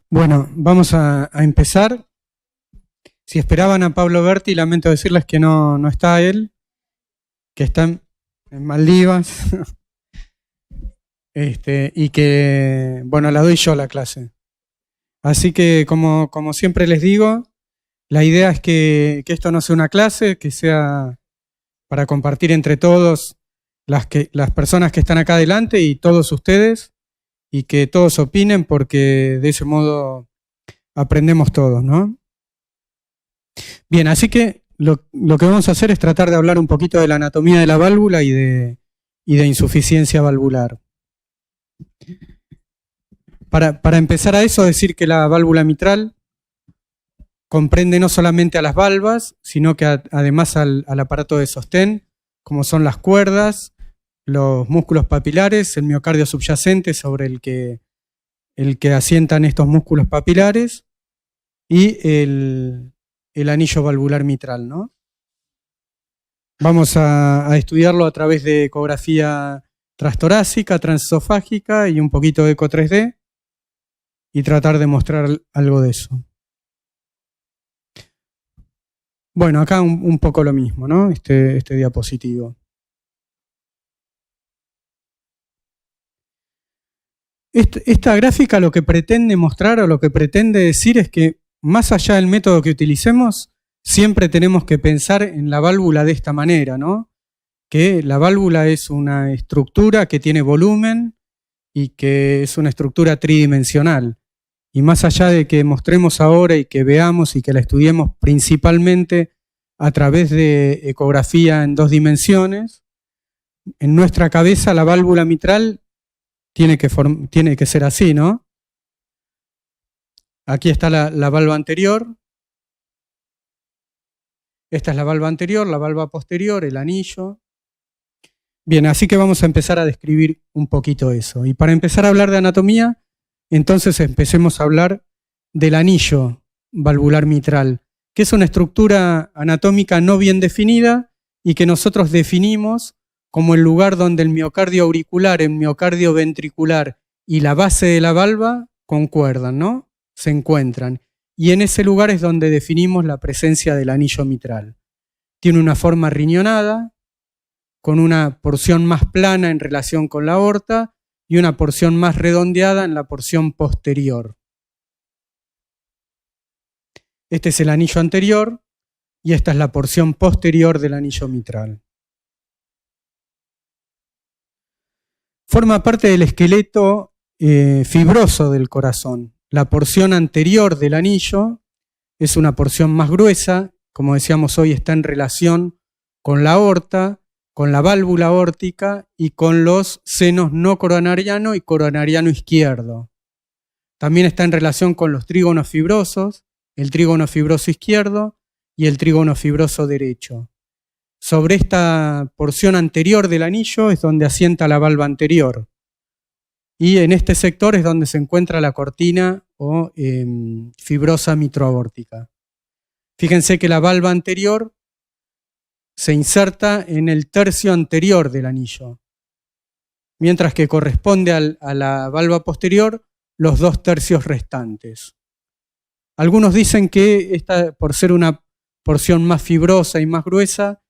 Bueno, vamos a empezar. Si esperaban a Pablo Berti, lamento decirles que no está él, que está en Maldivas, y que, bueno, la doy yo la clase. Así que, como siempre les digo, la idea es que esto no sea una clase, que sea para compartir entre todos las personas que están acá adelante y todos ustedes, y que todos opinen, porque de ese modo aprendemos todos, ¿no? Bien, así que lo que vamos a hacer es tratar de hablar un poquito de la anatomía de la válvula y de insuficiencia valvular. Para empezar a eso, decir que la válvula mitral comprende no solamente a las valvas, sino que además al aparato de sostén, como son las cuerdas, los músculos papilares, el miocardio subyacente sobre el que asientan estos músculos papilares, y el anillo valvular mitral, ¿no? Vamos a estudiarlo a través de ecografía transtorácica, transesofágica y un poquito de eco 3D y tratar de mostrar algo de eso. Bueno, acá un poco lo mismo, ¿no? Este diapositivo. Esta gráfica lo que pretende mostrar o lo que pretende decir es que más allá del método que utilicemos, siempre tenemos que pensar en la válvula de esta manera, ¿no? Que la válvula es una estructura que tiene volumen y que es una estructura tridimensional. Y más allá de que mostremos ahora y que veamos y que la estudiemos principalmente a través de ecografía en 2 dimensiones, en nuestra cabeza la válvula mitral tiene que ser así, ¿no? Aquí está la valva anterior. Esta es la valva anterior, la valva posterior, el anillo. Bien, así que vamos a empezar a describir un poquito eso. Y para empezar a hablar de anatomía, entonces empecemos a hablar del anillo valvular mitral, que es una estructura anatómica no bien definida y que nosotros definimos como el lugar donde el miocardio auricular, el miocardio ventricular y la base de la valva concuerdan, ¿no? Se encuentran. Y en ese lugar es donde definimos la presencia del anillo mitral. Tiene una forma riñonada, con una porción más plana en relación con la aorta y una porción más redondeada en la porción posterior. Este es el anillo anterior y esta es la porción posterior del anillo mitral. Forma parte del esqueleto fibroso del corazón. La porción anterior del anillo es una porción más gruesa, como decíamos hoy, está en relación con la aorta, con la válvula aórtica y con los senos no coronariano y coronariano izquierdo. También está en relación con los trígonos fibrosos, el trígono fibroso izquierdo y el trígono fibroso derecho. Sobre esta porción anterior del anillo es donde asienta la valva anterior. Y en este sector es donde se encuentra la cortina o fibrosa mitroaórtica. Fíjense que la valva anterior se inserta en el tercio anterior del anillo, mientras que corresponde a la valva posterior los 2 tercios restantes. Algunos dicen que esta, por ser una porción más fibrosa y más gruesa,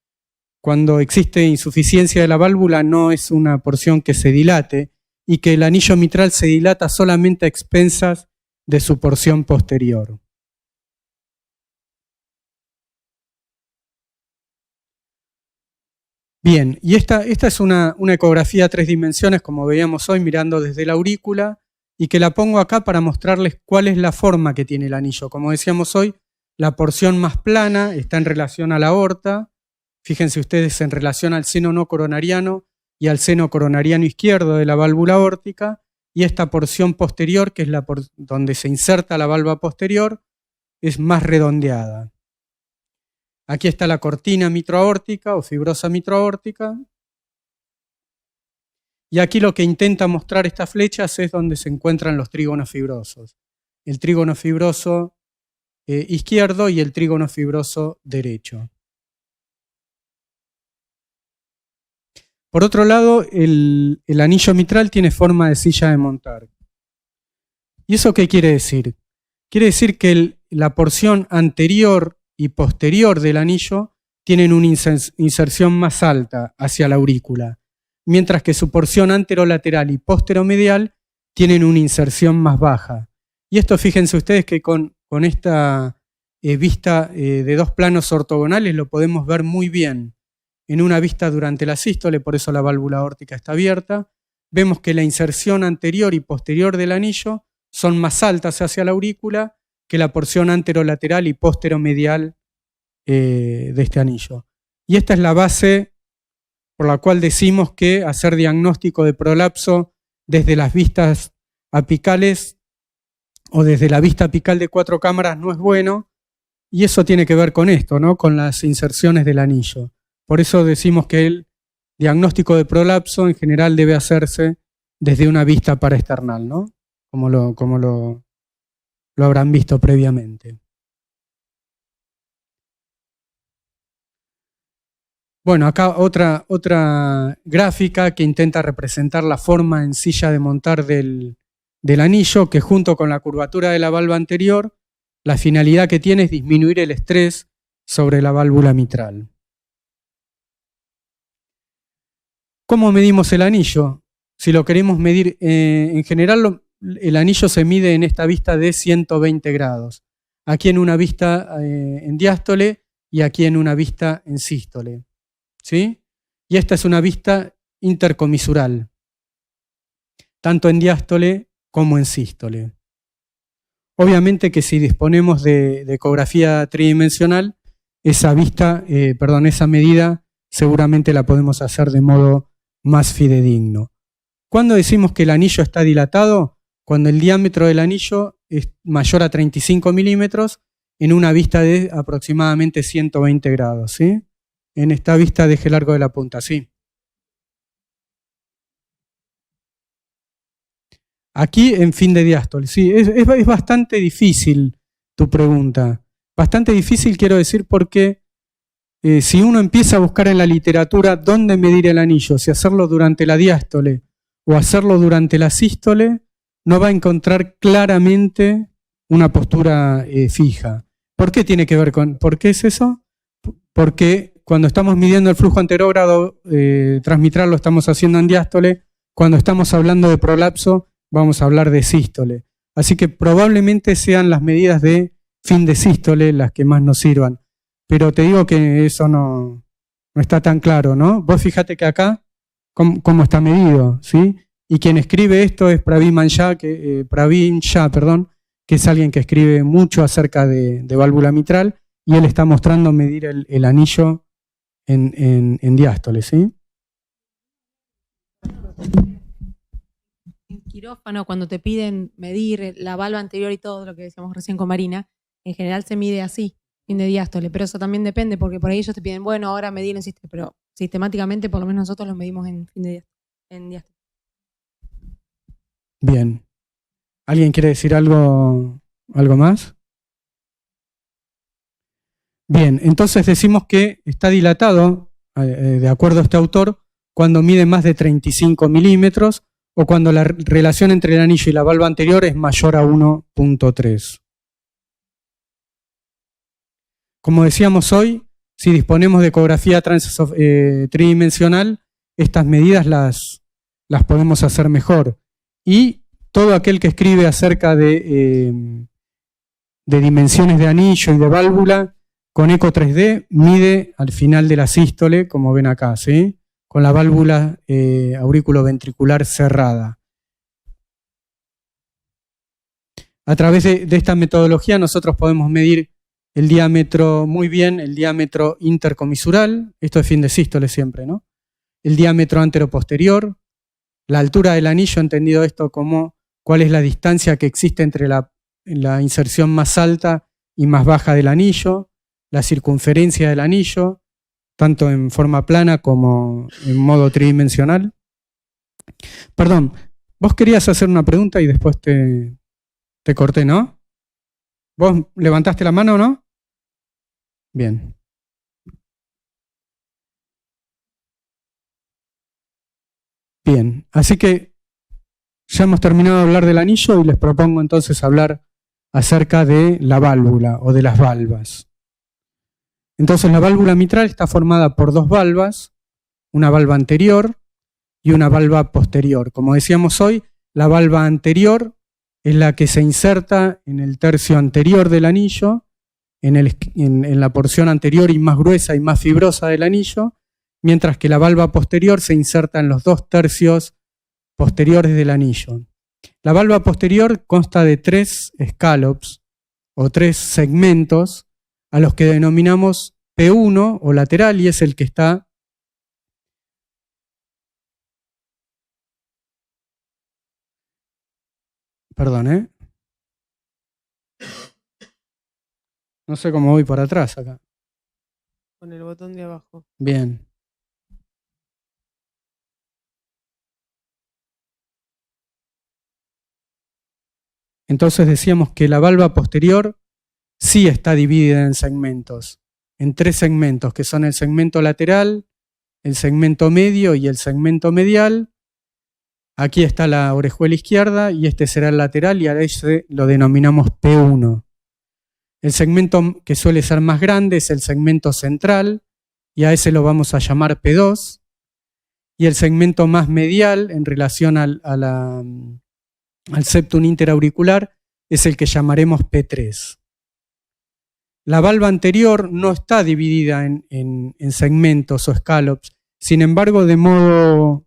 cuando existe insuficiencia de la válvula no es una porción que se dilate, y que el anillo mitral se dilata solamente a expensas de su porción posterior. Bien, y esta es una ecografía a 3 dimensiones, como veíamos hoy, mirando desde la aurícula, y que la pongo acá para mostrarles cuál es la forma que tiene el anillo. Como decíamos hoy, la porción más plana está en relación a la aorta, fíjense ustedes en relación al seno no coronariano, y al seno coronariano izquierdo de la válvula aórtica, y esta porción posterior, que es donde se inserta la valva posterior, es más redondeada. Aquí está la cortina mitroaórtica o fibrosa mitroaórtica, y aquí lo que intenta mostrar estas flechas es donde se encuentran los trígonos fibrosos. El trígono fibroso izquierdo y el trígono fibroso derecho. Por otro lado, el anillo mitral tiene forma de silla de montar. ¿Y eso qué quiere decir? Quiere decir que la porción anterior y posterior del anillo tienen una inserción más alta hacia la aurícula, mientras que su porción anterolateral y posteromedial tienen una inserción más baja. Y esto, fíjense ustedes que con esta vista de dos planos ortogonales lo podemos ver muy bien. En una vista durante la sístole, por eso la válvula aórtica está abierta, vemos que la inserción anterior y posterior del anillo son más altas hacia la aurícula que la porción anterolateral y posteromedial de este anillo. Y esta es la base por la cual decimos que hacer diagnóstico de prolapso desde las vistas apicales o desde la vista apical de 4 cámaras no es bueno, y eso tiene que ver con esto, ¿no? Con las inserciones del anillo. Por eso decimos que el diagnóstico de prolapso en general debe hacerse desde una vista paraesternal, ¿no? Como lo habrán visto previamente. Bueno, acá otra gráfica que intenta representar la forma en silla de montar del anillo, que junto con la curvatura de la valva anterior, la finalidad que tiene es disminuir el estrés sobre la válvula mitral. ¿Cómo medimos el anillo? Si lo queremos medir, en general el anillo se mide en esta vista de 120 grados. Aquí en una vista en diástole y aquí en una vista en sístole. ¿Sí? Y esta es una vista intercomisural, tanto en diástole como en sístole. Obviamente que si disponemos de ecografía tridimensional, esa medida seguramente la podemos hacer de modo más fidedigno. ¿Cuándo decimos que el anillo está dilatado? Cuando el diámetro del anillo es mayor a 35 milímetros en una vista de aproximadamente 120 grados, ¿sí? En esta vista de eje largo de la punta, sí. Aquí en fin de diástole, sí. Es bastante difícil tu pregunta. Bastante difícil quiero decir porque si uno empieza a buscar en la literatura dónde medir el anillo, si hacerlo durante la diástole o hacerlo durante la sístole, no va a encontrar claramente una postura fija. ¿Por qué tiene que ver con? ¿Por qué es eso? Porque cuando estamos midiendo el flujo anterógrado transmitral lo estamos haciendo en diástole. Cuando estamos hablando de prolapso vamos a hablar de sístole. Así que probablemente sean las medidas de fin de sístole las que más nos sirvan. Pero te digo que eso no está tan claro, ¿no? Vos fíjate que acá cómo está medido, ¿sí? Y quien escribe esto es Pravin Shah, que es alguien que escribe mucho acerca de válvula mitral, y él está mostrando medir el anillo en diástole, ¿sí? En quirófano, cuando te piden medir la valva anterior y todo lo que decíamos recién con Marina, en general se mide así, fin de diástole, pero eso también depende, porque por ahí ellos te piden, bueno, ahora medir en sístole, pero sistemáticamente por lo menos nosotros lo medimos en fin de diástole. Bien. ¿Alguien quiere decir algo más? Bien, entonces decimos que está dilatado, de acuerdo a este autor, cuando mide más de 35 milímetros o cuando la relación entre el anillo y la valva anterior es mayor a 1.3. Como decíamos hoy, si disponemos de ecografía tridimensional, estas medidas las podemos hacer mejor. Y todo aquel que escribe acerca de dimensiones de anillo y de válvula, con eco 3D mide al final de la sístole, como ven acá, ¿sí? Con la válvula auriculoventricular cerrada. A través de esta metodología nosotros podemos medir el diámetro muy bien, el diámetro intercomisural, esto es fin de sístole siempre, ¿no? El diámetro anteroposterior, la altura del anillo, entendido esto como cuál es la distancia que existe entre la inserción más alta y más baja del anillo, la circunferencia del anillo, tanto en forma plana como en modo tridimensional. Perdón, vos querías hacer una pregunta y después te corté, ¿no? ¿Vos levantaste la mano o no? Bien. Bien, así que ya hemos terminado de hablar del anillo y les propongo entonces hablar acerca de la válvula o de las valvas. Entonces la válvula mitral está formada por dos valvas, una valva anterior y una valva posterior. Como decíamos hoy, la valva anterior es la que se inserta en el tercio anterior del anillo, en la porción anterior y más gruesa y más fibrosa del anillo, mientras que la valva posterior se inserta en los dos tercios posteriores del anillo. La valva posterior consta de 3 scallops o 3 segmentos a los que denominamos P1 o lateral, y es el que está no sé cómo voy para atrás acá. Con el botón de abajo. Bien. Entonces decíamos que la valva posterior sí está dividida en segmentos, en 3 segmentos, que son el segmento lateral, el segmento medio y el segmento medial. Aquí está la orejuela izquierda y este será el lateral, y a ese lo denominamos P1. El segmento que suele ser más grande es el segmento central, y a ese lo vamos a llamar P2. Y el segmento más medial en relación al septum interauricular es el que llamaremos P3. La valva anterior no está dividida en segmentos o scallops, sin embargo, de modo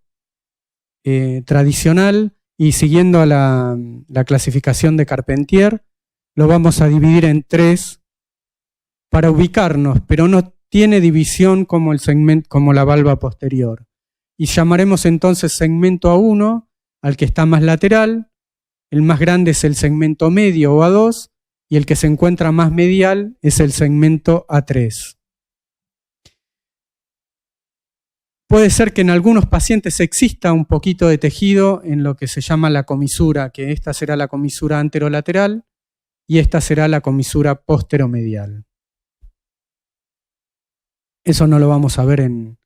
tradicional y siguiendo a la clasificación de Carpentier, lo vamos a dividir en 3 para ubicarnos, pero no tiene división como la valva posterior. Y llamaremos entonces segmento A1 al que está más lateral, el más grande es el segmento medio o A2, y el que se encuentra más medial es el segmento A3. Puede ser que en algunos pacientes exista un poquito de tejido en lo que se llama la comisura, que esta será la comisura anterolateral y esta será la comisura posteromedial. Eso no lo vamos a ver en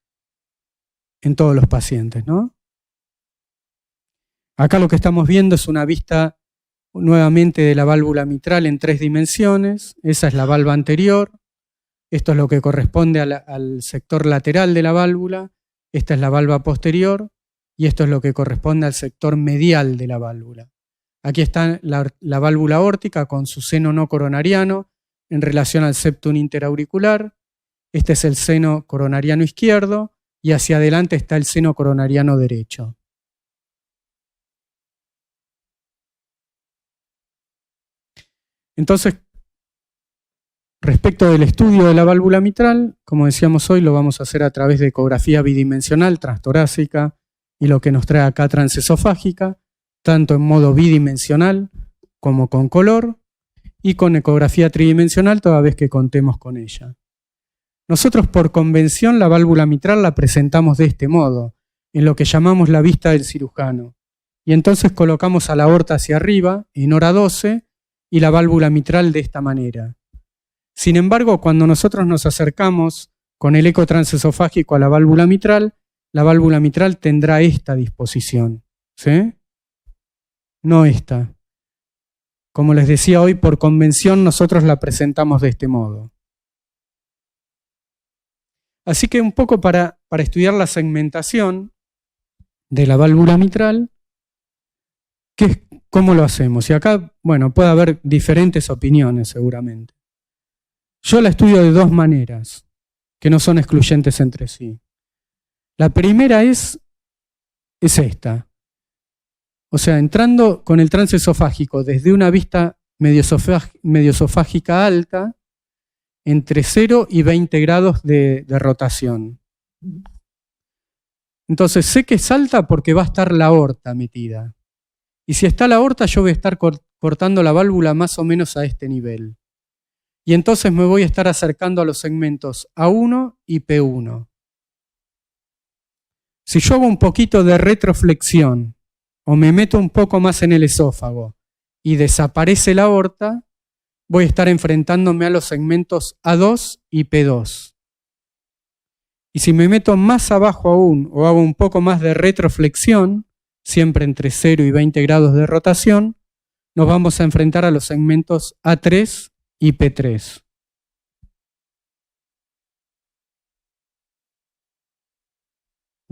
todos los pacientes, ¿no? Acá lo que estamos viendo es una vista nuevamente de la válvula mitral en 3 dimensiones. Esa es la valva anterior. Esto es lo que corresponde al sector lateral de la válvula. Esta es la valva posterior y esto es lo que corresponde al sector medial de la válvula. Aquí está la válvula aórtica con su seno no coronariano en relación al septum interauricular. Este es el seno coronariano izquierdo y hacia adelante está el seno coronariano derecho. Entonces, respecto del estudio de la válvula mitral, como decíamos hoy, lo vamos a hacer a través de ecografía bidimensional transtorácica y lo que nos trae acá transesofágica, tanto en modo bidimensional como con color, y con ecografía tridimensional toda vez que contemos con ella. Nosotros por convención la válvula mitral la presentamos de este modo, en lo que llamamos la vista del cirujano, y entonces colocamos a la aorta hacia arriba, en hora 12, y la válvula mitral de esta manera. Sin embargo, cuando nosotros nos acercamos con el eco transesofágico a la válvula mitral tendrá esta disposición, ¿sí? No esta. Como les decía hoy, por convención nosotros la presentamos de este modo. Así que un poco para estudiar la segmentación de la válvula mitral, ¿cómo lo hacemos? Y acá, bueno, puede haber diferentes opiniones seguramente. Yo la estudio de 2 maneras, que no son excluyentes entre sí. La primera es esta. O sea, entrando con el transesofágico desde una vista medioesofágica alta, entre 0 y 20 grados de rotación. Entonces sé que es alta porque va a estar la aorta metida. Y si está la aorta, yo voy a estar cortando la válvula más o menos a este nivel. Y entonces me voy a estar acercando a los segmentos A1 y P1. Si yo hago un poquito de retroflexión o me meto un poco más en el esófago y desaparece la aorta, voy a estar enfrentándome a los segmentos A2 y P2. Y si me meto más abajo aún o hago un poco más de retroflexión, siempre entre 0 y 20 grados de rotación, nos vamos a enfrentar a los segmentos A3 y P3.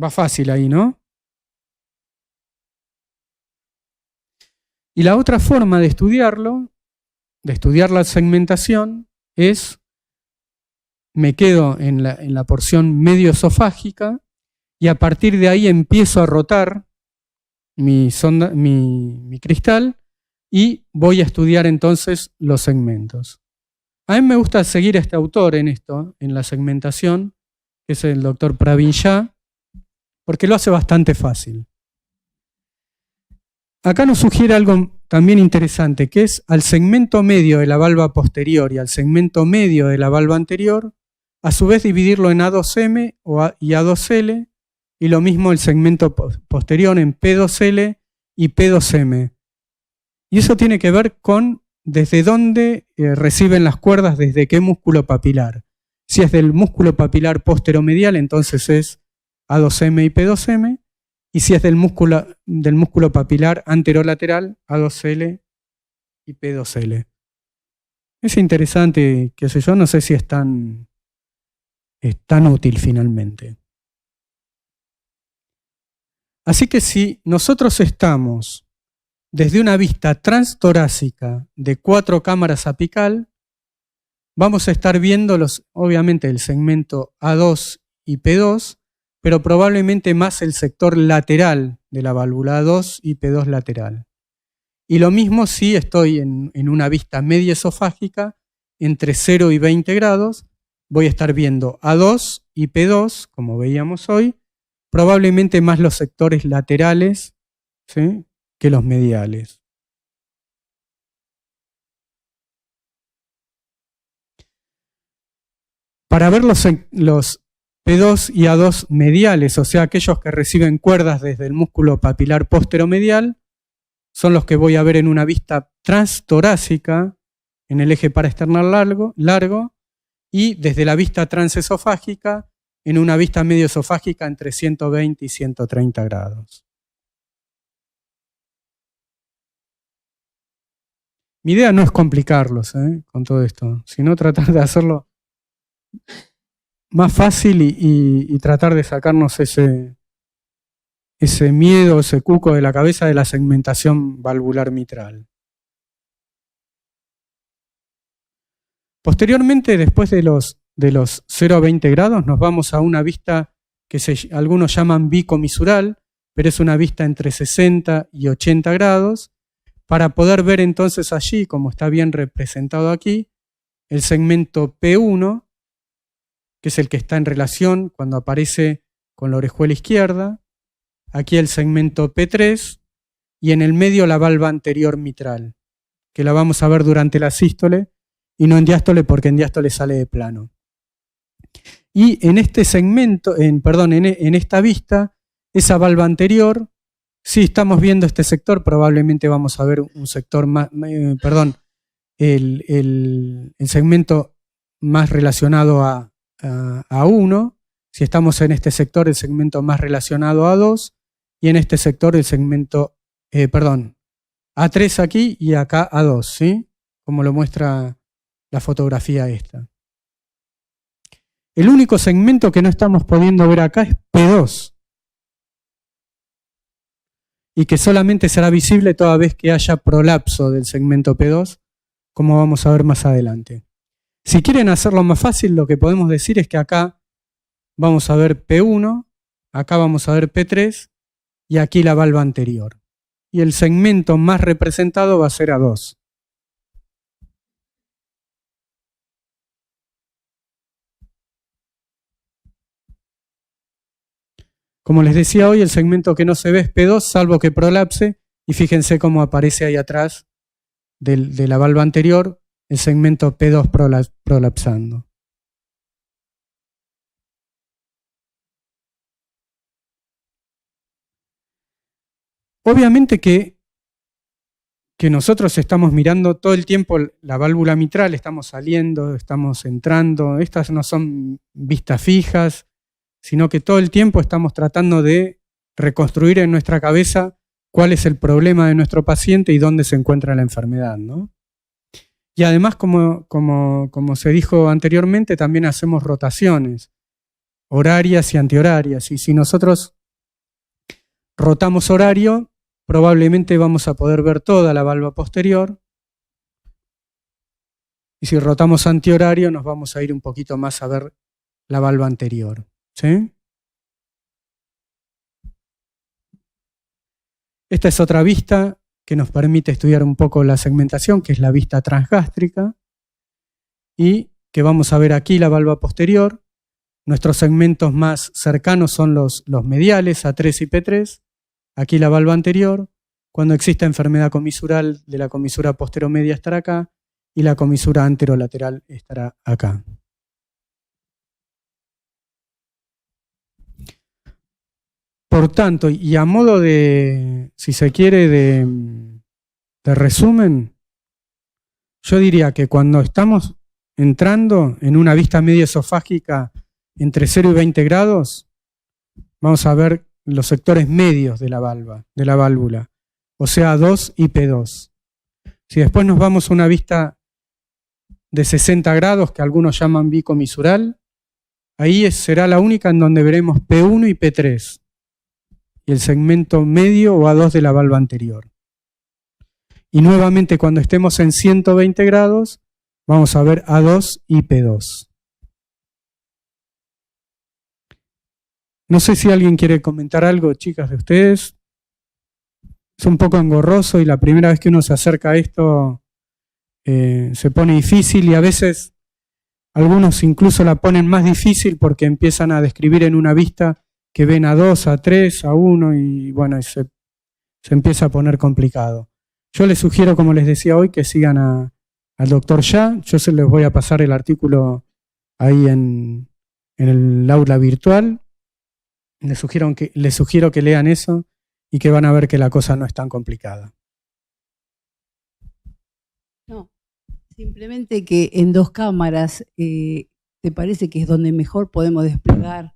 Va fácil ahí, ¿no? Y la otra forma de estudiarlo, de estudiar la segmentación, es, me quedo en la porción medioesofágica y a partir de ahí empiezo a rotar mi cristal y voy a estudiar entonces los segmentos. A mí me gusta seguir a este autor en esto, en la segmentación, que es el doctor Pravin Shah, porque lo hace bastante fácil. Acá nos sugiere algo también interesante, que es al segmento medio de la valva posterior y al segmento medio de la valva anterior, a su vez dividirlo en A2M y A2L, y lo mismo el segmento posterior en P2L y P2M. Y eso tiene que ver con desde dónde reciben las cuerdas, desde qué músculo papilar. Si es del músculo papilar posteromedial, entonces es A2M y P2M, y si es del músculo papilar anterolateral, A2L y P2L. Es interesante, qué sé yo, no sé si es tan útil finalmente. Así que si nosotros estamos desde una vista transtorácica de 4 cámaras apical, vamos a estar viendo obviamente el segmento A2 y P2, pero probablemente más el sector lateral de la válvula A2 y P2 lateral. Y lo mismo si estoy en una vista media esofágica, entre 0 y 20 grados, voy a estar viendo A2 y P2, como veíamos hoy, probablemente más los sectores laterales, ¿sí?, que los mediales. Para ver los P2 y A2 mediales, o sea, aquellos que reciben cuerdas desde el músculo papilar posteromedial, son los que voy a ver en una vista transtorácica, en el eje paraesternal largo, y desde la vista transesofágica, en una vista medioesofágica entre 120 y 130 grados. Mi idea no es complicarlos con todo esto, sino tratar de hacerlo más fácil y tratar de sacarnos ese miedo, ese cuco de la cabeza de la segmentación valvular mitral. Posteriormente, después de los 0 a 20 grados, nos vamos a una vista que algunos llaman bicomisural, pero es una vista entre 60 y 80 grados, para poder ver entonces allí, como está bien representado aquí, el segmento P1, que es el que está en relación cuando aparece con la orejuela izquierda, aquí el segmento P3, y en el medio la valva anterior mitral, que la vamos a ver durante la sístole, y no en diástole porque en diástole sale de plano. Y en este segmento, en esta vista, esa valva anterior, si estamos viendo este sector, probablemente vamos a ver un sector más, el segmento más relacionado a A1, si estamos en este sector, el segmento más relacionado a A2, y en este sector el segmento, A3 aquí y acá A2, ¿sí? Como lo muestra la fotografía esta. El único segmento que no estamos pudiendo ver acá es P2, y que solamente será visible toda vez que haya prolapso del segmento P2, como vamos a ver más adelante. Si quieren hacerlo más fácil, lo que podemos decir es que acá vamos a ver P1, acá vamos a ver P3 y aquí la valva anterior. Y el segmento más representado va a ser A2. Como les decía hoy, el segmento que no se ve es P2, salvo que prolapse, y fíjense cómo aparece ahí atrás de la valva anterior el segmento P2 prolapsando. Obviamente que nosotros estamos mirando todo el tiempo la válvula mitral, estamos saliendo, estamos entrando, estas no son vistas fijas, sino que todo el tiempo estamos tratando de reconstruir en nuestra cabeza cuál es el problema de nuestro paciente y dónde se encuentra la enfermedad, ¿no? Y además, como se dijo anteriormente, también hacemos rotaciones horarias y antihorarias. Y si nosotros rotamos horario, probablemente vamos a poder ver toda la valva posterior. Y si rotamos antihorario, nos vamos a ir un poquito más a ver la valva anterior. ¿Sí? Esta es otra vista que nos permite estudiar un poco la segmentación, que es la vista transgástrica, y que vamos a ver aquí la valva posterior. Nuestros segmentos más cercanos son los mediales, A3 y P3. Aquí la valva anterior. Cuando exista enfermedad comisural de la comisura posteromedia estará acá y la comisura anterolateral estará acá. Por tanto, y a modo de, si se quiere, de resumen, yo diría que cuando estamos entrando en una vista media esofágica entre 0 y 20 grados, vamos a ver los sectores medios de la válvula, o sea, A2 y P2. Si después nos vamos a una vista de 60 grados, que algunos llaman bicomisural, ahí será la única en donde veremos P1 y P3, y el segmento medio o A2 de la valva anterior. Y nuevamente cuando estemos en 120 grados, vamos a ver A2 y P2. No sé si alguien quiere comentar algo, chicas, de ustedes. Es un poco engorroso y la primera vez que uno se acerca a esto se pone difícil y a veces algunos incluso la ponen más difícil porque empiezan a describir en una vista que ven A2, A3, A1 y bueno, se empieza a poner complicado. Yo les sugiero, como les decía hoy, que sigan al doctor Ya. Yo se les voy a pasar el artículo ahí en el aula virtual. Les sugiero que lean eso y que van a ver que la cosa no es tan complicada. No, simplemente que en 2 cámaras te parece que es donde mejor podemos desplegar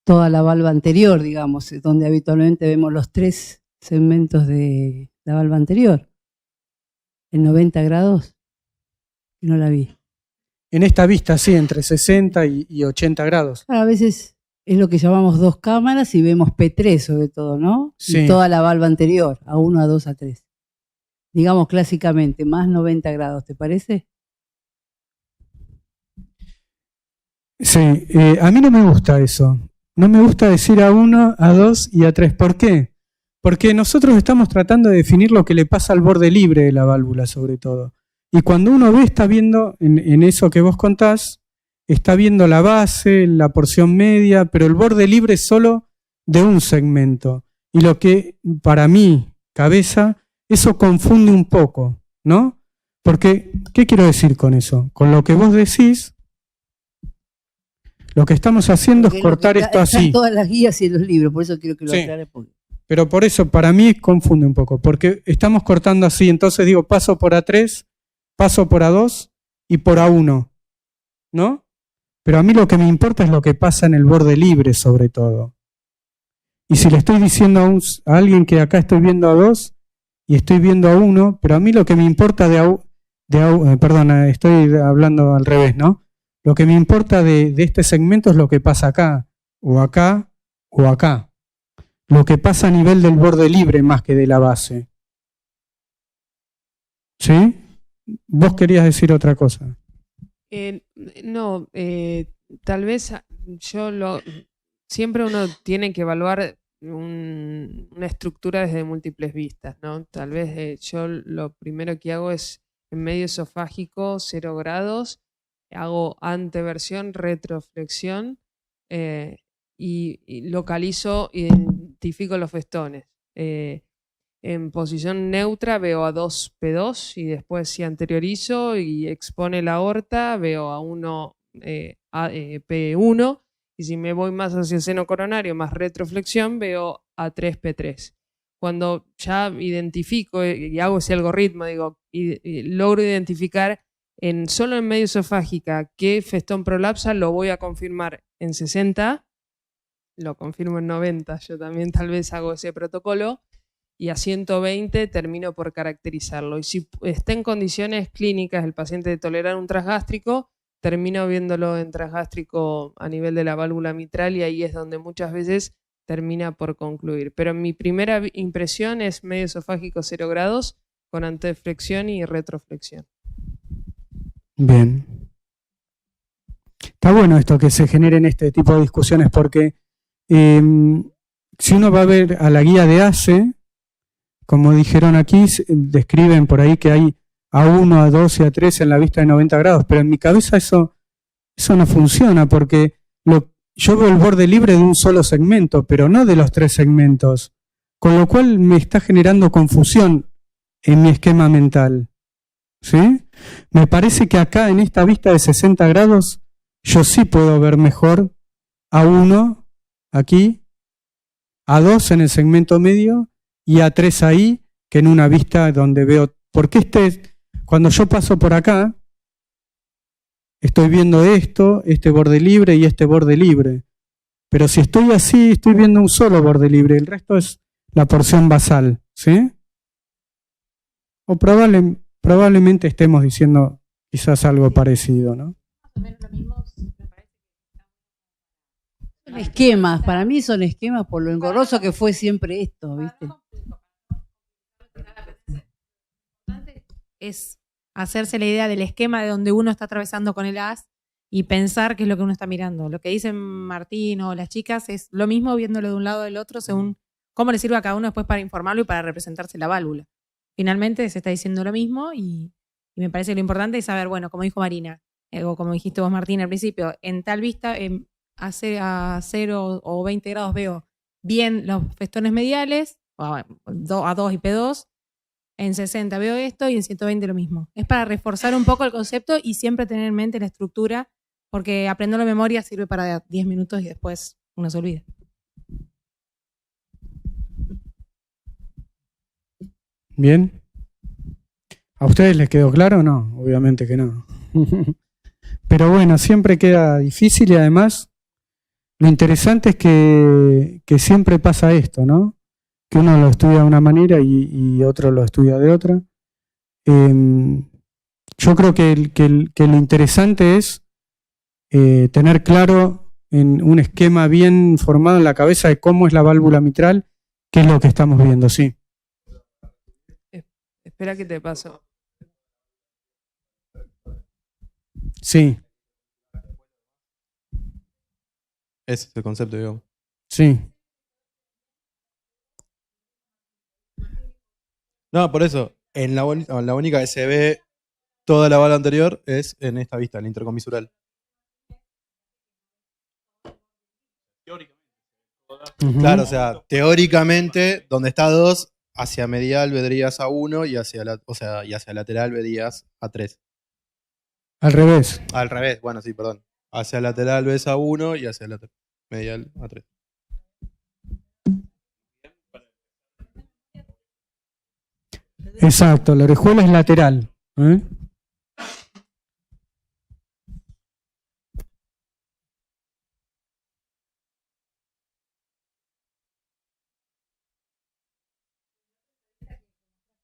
toda la valva anterior, digamos, donde habitualmente vemos los 3 segmentos de la valva anterior. En 90 grados, no la vi. En esta vista, sí, entre 60 y 80 grados. A veces es lo que llamamos 2 cámaras y vemos P3 sobre todo, ¿no? Sí. Y toda la valva anterior, A1, A2, A3. Digamos clásicamente, más 90 grados, ¿te parece? Sí, a mí no me gusta eso. No me gusta decir A1, A2 y A3. ¿Por qué? Porque nosotros estamos tratando de definir lo que le pasa al borde libre de la válvula, sobre todo. Y cuando uno ve, está viendo, en eso que vos contás, está viendo la base, la porción media, pero el borde libre es solo de un segmento. Y lo que, para mi cabeza, eso confunde un poco, ¿no? Porque, ¿qué quiero decir con eso? Con lo que vos decís, lo que estamos haciendo es cortar esto así. Están todas las guías y los libros, por eso quiero que lo aclare. Pero por eso, para mí, confunde un poco, porque estamos cortando así, entonces digo, paso por A3, paso por A2 y por A1, ¿no? Pero a mí lo que me importa es lo que pasa en el borde libre, sobre todo. Y si le estoy diciendo a alguien que acá estoy viendo A2 y estoy viendo A1, pero a mí lo que me importa perdona, estoy hablando al revés, ¿no? Lo que me importa de este segmento es lo que pasa acá, o acá, o acá. Lo que pasa a nivel del borde libre más que de la base. ¿Sí? ¿Vos querías decir otra cosa? No, tal vez siempre uno tiene que evaluar una estructura desde múltiples vistas, ¿no? Tal vez yo lo primero que hago es en medio esofágico 0 grados, hago anteversión, retroflexión y localizo, identifico los festones. En posición neutra veo a 2 P2 y después si anteriorizo y expone la aorta veo a 1 P1 y si me voy más hacia el seno coronario más retroflexión veo a 3 P3. Cuando ya identifico y hago ese algoritmo, digo, y logro identificar solo en medio esofágica qué festón prolapsa, lo voy a confirmar en 60, lo confirmo en 90, yo también tal vez hago ese protocolo. y a 120 termino por caracterizarlo. Y si está en condiciones clínicas el paciente de tolerar un transgástrico, termino viéndolo en transgástrico a nivel de la válvula mitral y ahí es donde muchas veces termina por concluir. Pero mi primera impresión es medio esofágico 0 grados con anteflexión y retroflexión. Bien. Está bueno esto que se generen este tipo de discusiones porque si uno va a ver a la guía de ACE, como dijeron aquí, describen por ahí que hay A1, A2 y A3 en la vista de 90 grados, pero en mi cabeza eso no funciona porque yo veo el borde libre de un solo segmento, pero no de los 3 segmentos, con lo cual me está generando confusión en mi esquema mental. ¿Sí? Me parece que acá en esta vista de 60 grados yo sí puedo ver mejor A1 aquí, A2 en el segmento medio y A3 ahí, que en una vista donde veo, porque cuando yo paso por acá, estoy viendo este borde libre y este borde libre. Pero si estoy así, estoy viendo un solo borde libre, el resto es la porción basal, ¿sí? O probablemente estemos diciendo quizás algo parecido, ¿no? Son esquemas, para mí son esquemas por lo engorroso que fue siempre esto, ¿viste? Es hacerse la idea del esquema de donde uno está atravesando con el haz y pensar qué es lo que uno está mirando. Lo que dicen Martín o las chicas es lo mismo viéndolo de un lado o del otro según cómo le sirve a cada uno después para informarlo y para representarse la válvula. Finalmente se está diciendo lo mismo y me parece que lo importante es saber, bueno, como dijo Marina, o como dijiste vos, Martín, al principio, en tal vista a 0 o 20 grados veo bien los festones mediales, a 2 y P2, en 60 veo esto y en 120 lo mismo. Es para reforzar un poco el concepto y siempre tener en mente la estructura, porque aprenderlo de memoria sirve para 10 minutos y después uno se olvida. Bien. ¿A ustedes les quedó claro o no? Obviamente que no. Pero bueno, siempre queda difícil y además lo interesante es que siempre pasa esto, ¿no? Que uno lo estudia de una manera y otro lo estudia de otra. Yo creo que lo interesante es tener claro en un esquema bien formado en la cabeza de cómo es la válvula mitral, qué es lo que estamos viendo, sí. Espera que te paso. Sí. Ese es el concepto, digamos. Sí. No, por eso, en la única que se ve toda la bala anterior es en esta vista, en la intercomisural. Claro, o sea, teóricamente, donde está 2, hacia medial verías A1 y hacia lateral verías A3. Al revés. Al revés, bueno, sí, perdón. Hacia lateral ves A1 y hacia medial A3. Exacto, la orejuela es lateral.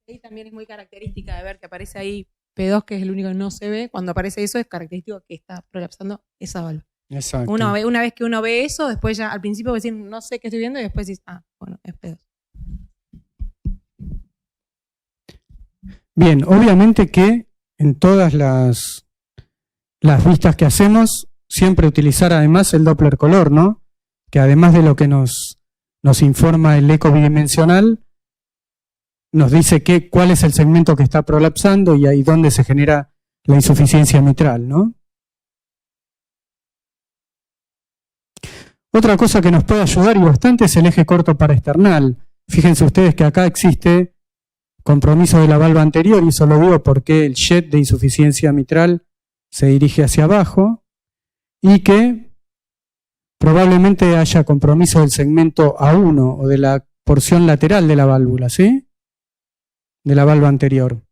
Ahí también es muy característica de ver que aparece ahí P2, que es el único que no se ve. Cuando aparece eso es característico que está prolapsando esa válvula. Exacto. Una vez que uno ve eso, después ya al principio decir no sé qué estoy viendo y después dices, bueno, es P2. Bien, obviamente que en todas las vistas que hacemos, siempre utilizar además el Doppler color, ¿no? Que además de lo que nos informa el eco bidimensional, nos dice cuál es el segmento que está prolapsando y ahí dónde se genera la insuficiencia mitral, ¿no? Otra cosa que nos puede ayudar y bastante es el eje corto paraesternal. Fíjense ustedes que acá existe compromiso de la valva anterior, y eso lo digo porque el jet de insuficiencia mitral se dirige hacia abajo, y que probablemente haya compromiso del segmento A1 o de la porción lateral de la válvula, ¿sí? De la valva anterior.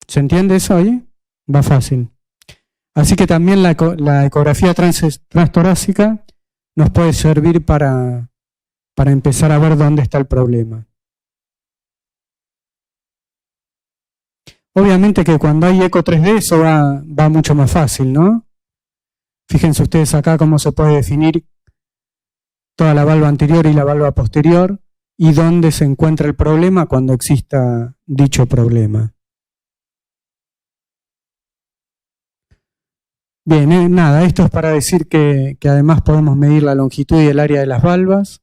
¿Se entiende eso ahí? Va fácil. Así que también la ecografía transtorácica nos puede servir para para empezar a ver dónde está el problema. Obviamente que cuando hay eco 3D eso va mucho más fácil, ¿no? Fíjense ustedes acá cómo se puede definir toda la valva anterior y la valva posterior y dónde se encuentra el problema cuando exista dicho problema. Bien, nada, esto es para decir que además podemos medir la longitud y el área de las valvas.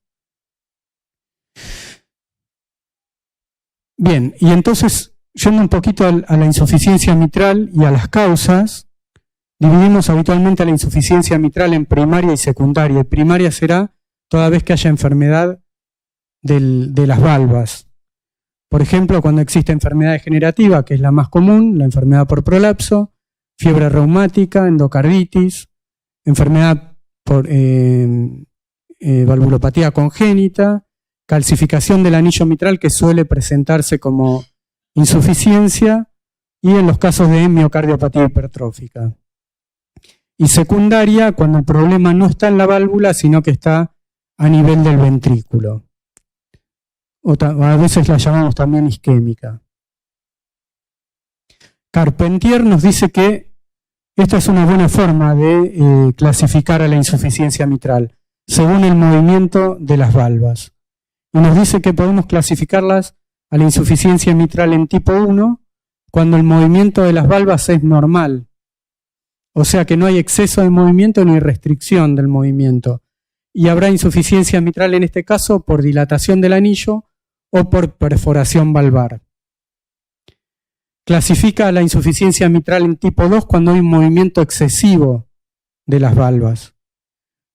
Bien, y entonces, yendo un poquito a la insuficiencia mitral y a las causas, dividimos habitualmente a la insuficiencia mitral en primaria y secundaria. Y primaria será toda vez que haya enfermedad de las valvas. Por ejemplo, cuando existe enfermedad degenerativa, que es la más común, la enfermedad por prolapso, fiebre reumática, endocarditis, enfermedad por valvulopatía congénita, calcificación del anillo mitral que suele presentarse como insuficiencia y en los casos de miocardiopatía hipertrófica. Y secundaria cuando el problema no está en la válvula sino que está a nivel del ventrículo. A veces la llamamos también isquémica. Carpentier nos dice que esta es una buena forma de clasificar a la insuficiencia mitral, según el movimiento de las valvas. Y nos dice que podemos clasificarlas a la insuficiencia mitral en tipo 1 cuando el movimiento de las valvas es normal. O sea que no hay exceso de movimiento ni restricción del movimiento. Y habrá insuficiencia mitral en este caso por dilatación del anillo o por perforación valvar. Clasifica la insuficiencia mitral en tipo 2 cuando hay un movimiento excesivo de las valvas,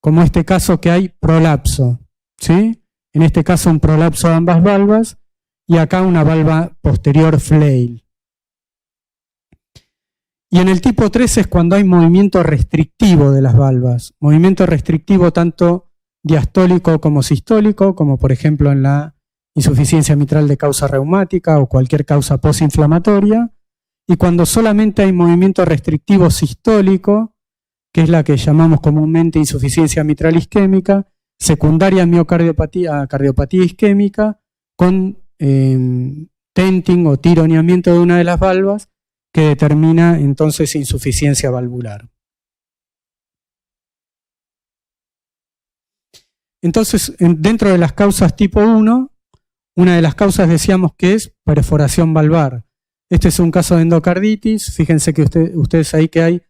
como este caso que hay prolapso, ¿sí? En este caso un prolapso de ambas valvas y acá una valva posterior flail. Y en el tipo 3 es cuando hay movimiento restrictivo de las valvas, movimiento restrictivo tanto diastólico como sistólico, como por ejemplo en la insuficiencia mitral de causa reumática o cualquier causa posinflamatoria, y cuando solamente hay movimiento restrictivo sistólico, que es la que llamamos comúnmente insuficiencia mitral isquémica, secundaria miocardiopatía, cardiopatía isquémica, con tenting o tironeamiento de una de las valvas, que determina entonces insuficiencia valvular. Entonces, dentro de las causas tipo 1, una de las causas decíamos que es perforación valvar. Este es un caso de endocarditis. Fíjense que ustedes ahí que hay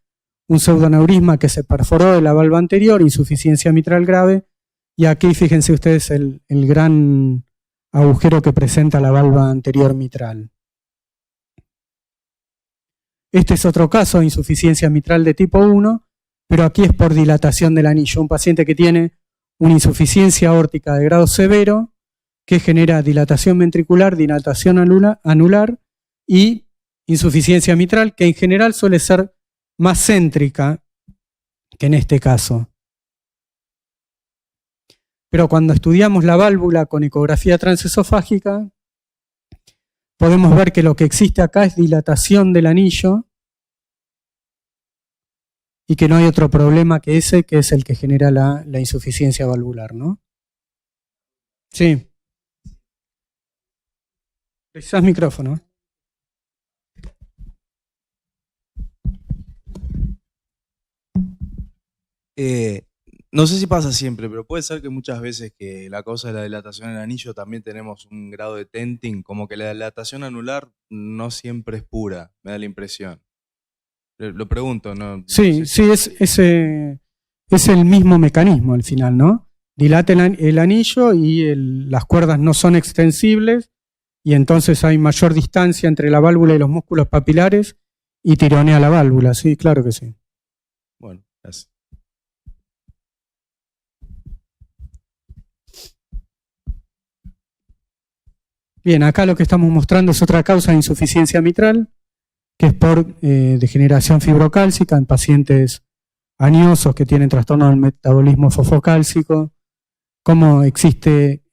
un pseudoneurisma que se perforó de la valva anterior, insuficiencia mitral grave, y aquí fíjense ustedes el gran agujero que presenta la valva anterior mitral. Este es otro caso de insuficiencia mitral de tipo 1, pero aquí es por dilatación del anillo. Un paciente que tiene una insuficiencia aórtica de grado severo, que genera dilatación ventricular, dilatación anular y insuficiencia mitral, que en general suele ser más céntrica que en este caso. Pero cuando estudiamos la válvula con ecografía transesofágica, podemos ver que lo que existe acá es dilatación del anillo y que no hay otro problema que ese, que es el que genera la insuficiencia valvular, ¿no? Sí. Precisás micrófono. No sé si pasa siempre, pero puede ser que muchas veces que la causa de la dilatación del anillo también tenemos un grado de tenting, como que la dilatación anular no siempre es pura, me da la impresión. Lo pregunto, ¿no? Sí, es el mismo mecanismo al final, ¿no? Dilata el anillo y las cuerdas no son extensibles y entonces hay mayor distancia entre la válvula y los músculos papilares y tironea la válvula, sí, claro que sí. Bueno, gracias. Bien, acá lo que estamos mostrando es otra causa de insuficiencia mitral, que es por degeneración fibrocálcica en pacientes añosos que tienen trastorno del metabolismo fosfocálcico, cómo existe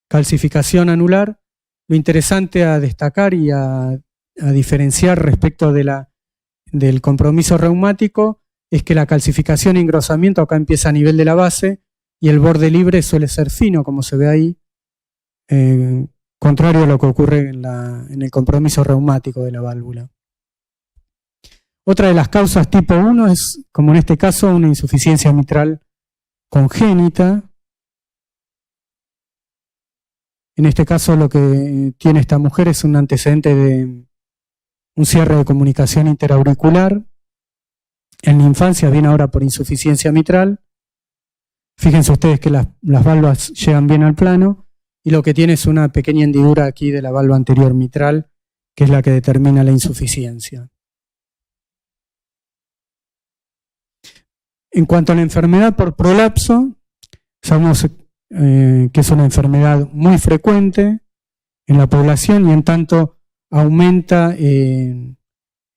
calcificación anular. Lo interesante a destacar y a diferenciar respecto del compromiso reumático es que la calcificación e engrosamiento acá empieza a nivel de la base y el borde libre suele ser fino, como se ve ahí, contrario a lo que ocurre en el compromiso reumático de la válvula. Otra de las causas tipo 1 es, como en este caso, una insuficiencia mitral congénita. En este caso lo que tiene esta mujer es un antecedente de un cierre de comunicación interauricular. En la infancia viene ahora por insuficiencia mitral. Fíjense ustedes que las válvulas llegan bien al plano y lo que tiene es una pequeña hendidura aquí de la valva anterior mitral, que es la que determina la insuficiencia. En cuanto a la enfermedad por prolapso, sabemos que es una enfermedad muy frecuente en la población y en tanto aumenta en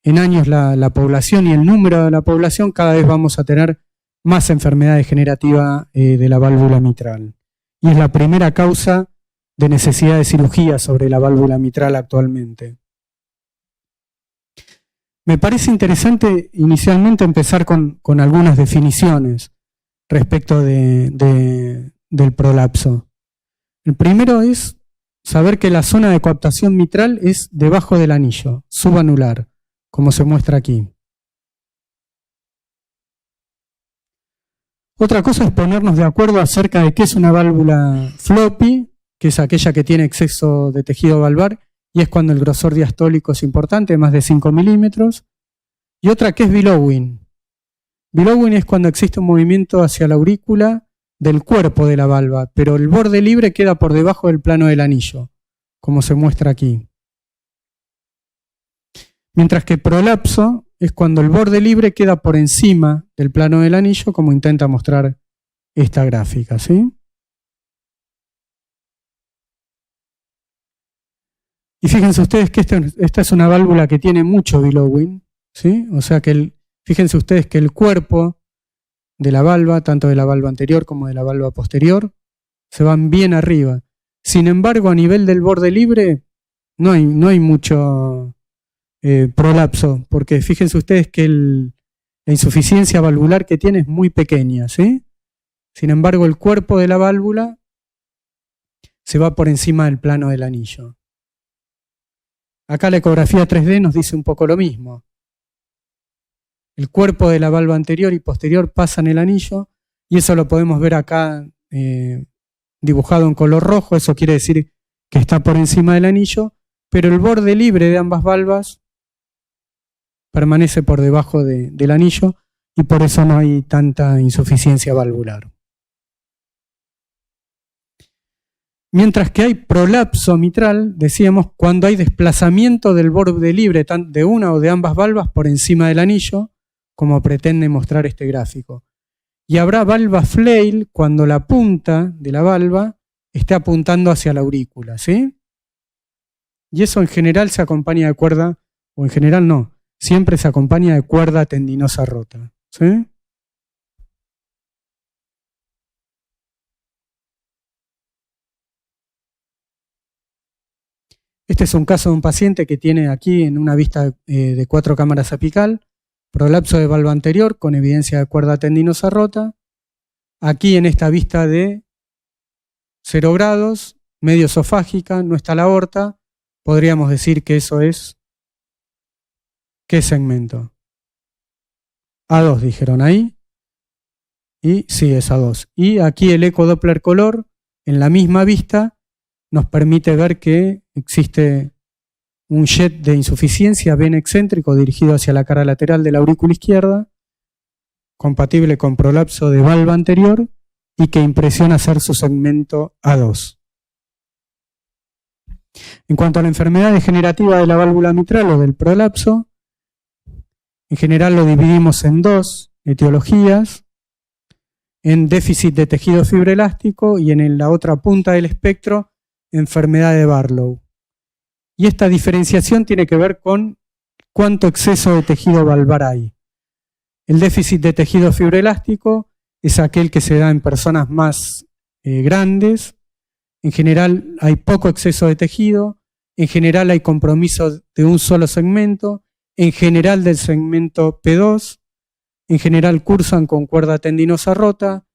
años la población y el número de la población, cada vez vamos a tener más enfermedad degenerativa de la válvula mitral. Y es la primera causa de necesidad de cirugía sobre la válvula mitral actualmente. Me parece interesante inicialmente empezar con algunas definiciones respecto del prolapso. El primero es saber que la zona de coaptación mitral es debajo del anillo, subanular, como se muestra aquí. Otra cosa es ponernos de acuerdo acerca de qué es una válvula floppy, que es aquella que tiene exceso de tejido valvar, y es cuando el grosor diastólico es importante, más de 5 milímetros. Y otra que es billowing. Billowing es cuando existe un movimiento hacia la aurícula del cuerpo de la valva, pero el borde libre queda por debajo del plano del anillo, como se muestra aquí. Mientras que prolapso es cuando el borde libre queda por encima del plano del anillo, como intenta mostrar esta gráfica, ¿sí? Y fíjense ustedes que esta es una válvula que tiene mucho billowing, ¿sí? O sea que fíjense ustedes que el cuerpo de la valva, tanto de la valva anterior como de la valva posterior, se van bien arriba. Sin embargo, a nivel del borde libre no hay mucho prolapso, porque fíjense ustedes que la insuficiencia valvular que tiene es muy pequeña, ¿sí? Sin embargo, el cuerpo de la válvula se va por encima del plano del anillo. Acá la ecografía 3D nos dice un poco lo mismo. El cuerpo de la valva anterior y posterior pasa en el anillo, y eso lo podemos ver acá dibujado en color rojo. Eso quiere decir que está por encima del anillo, pero el borde libre de ambas valvas permanece por debajo del anillo, y por eso no hay tanta insuficiencia valvular. Mientras que hay prolapso mitral, decíamos, cuando hay desplazamiento del borde libre de una o de ambas valvas por encima del anillo, como pretende mostrar este gráfico. Y habrá valva flail cuando la punta de la valva esté apuntando hacia la aurícula, ¿sí? Y eso en general se acompaña de cuerda, o en general no, siempre se acompaña de cuerda tendinosa rota, ¿sí? Este es un caso de un paciente que tiene aquí en una vista de 4 cámaras apical, prolapso de valva anterior con evidencia de cuerda tendinosa rota. Aquí en esta vista de 0 grados, medio esofágica, no está la aorta, podríamos decir que eso es, ¿qué segmento? A2 dijeron ahí, y sí, es A2. Y aquí el eco Doppler color, en la misma vista, nos permite ver que existe un jet de insuficiencia vena excéntrico dirigido hacia la cara lateral de la aurícula izquierda, compatible con prolapso de valva anterior y que impresiona ser su segmento A2. En cuanto a la enfermedad degenerativa de la válvula mitral o del prolapso, en general lo dividimos en 2 etiologías, en déficit de tejido fibroelástico y en la otra punta del espectro, enfermedad de Barlow. Y esta diferenciación tiene que ver con cuánto exceso de tejido valvar hay. El déficit de tejido fibroelástico es aquel que se da en personas más grandes. En general hay poco exceso de tejido, en general hay compromiso de un solo segmento, en general del segmento P2, en general cursan con cuerda tendinosa rota,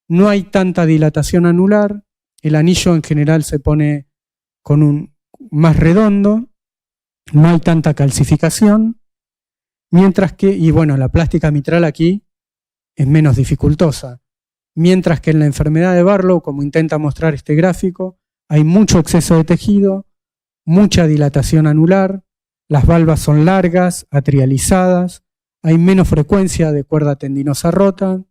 no hay tanta dilatación anular, el anillo en general se pone con un más redondo, no hay tanta calcificación, mientras que, y bueno, la plástica mitral aquí es menos dificultosa, mientras que en la enfermedad de Barlow, como intenta mostrar este gráfico, hay mucho exceso de tejido, mucha dilatación anular, las valvas son largas, atrializadas, hay menos frecuencia de cuerda tendinosa rota,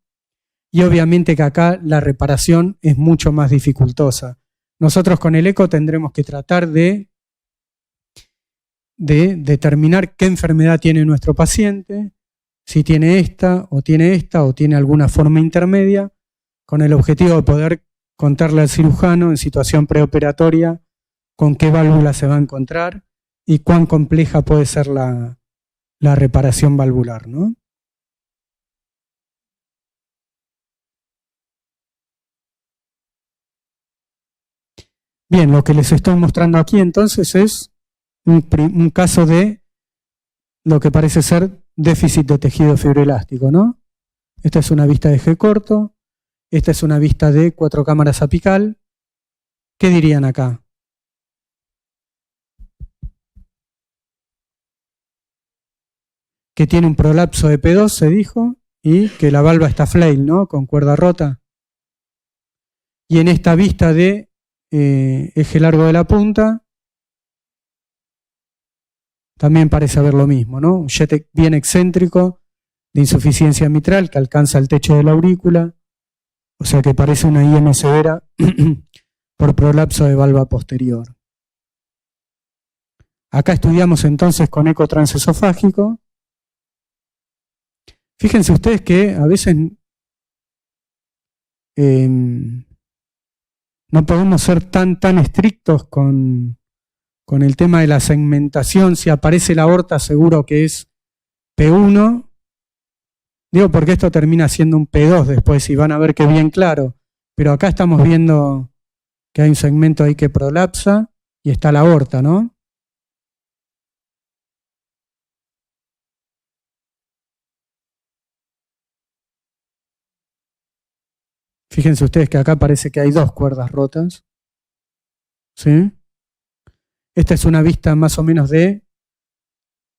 y obviamente que acá la reparación es mucho más dificultosa. Nosotros con el eco tendremos que tratar de determinar qué enfermedad tiene nuestro paciente, si tiene esta o tiene alguna forma intermedia, con el objetivo de poder contarle al cirujano en situación preoperatoria con qué válvula se va a encontrar y cuán compleja puede ser la reparación valvular, ¿no? Bien, lo que les estoy mostrando aquí entonces es un caso de lo que parece ser déficit de tejido fibroelástico, ¿no? Esta es una vista de G corto, esta es una vista de 4 cámaras apical. ¿Qué dirían acá? Que tiene un prolapso de P2, se dijo, y que la valva está flail, ¿no? Con cuerda rota. Y en esta vista de eje largo de la punta, también parece haber lo mismo, ¿no? Un jet bien excéntrico de insuficiencia mitral que alcanza el techo de la aurícula, o sea que parece una IM severa por prolapso de valva posterior. Acá estudiamos entonces con eco transesofágico. Fíjense ustedes que a veces no podemos ser tan estrictos con el tema de la segmentación. Si aparece la aorta, seguro que es P1. Digo porque esto termina siendo un P2 después y van a ver que bien claro. Pero acá estamos viendo que hay un segmento ahí que prolapsa y está la aorta, ¿no? Fíjense ustedes que acá parece que hay 2 cuerdas rotas. ¿Sí? Esta es una vista más o menos de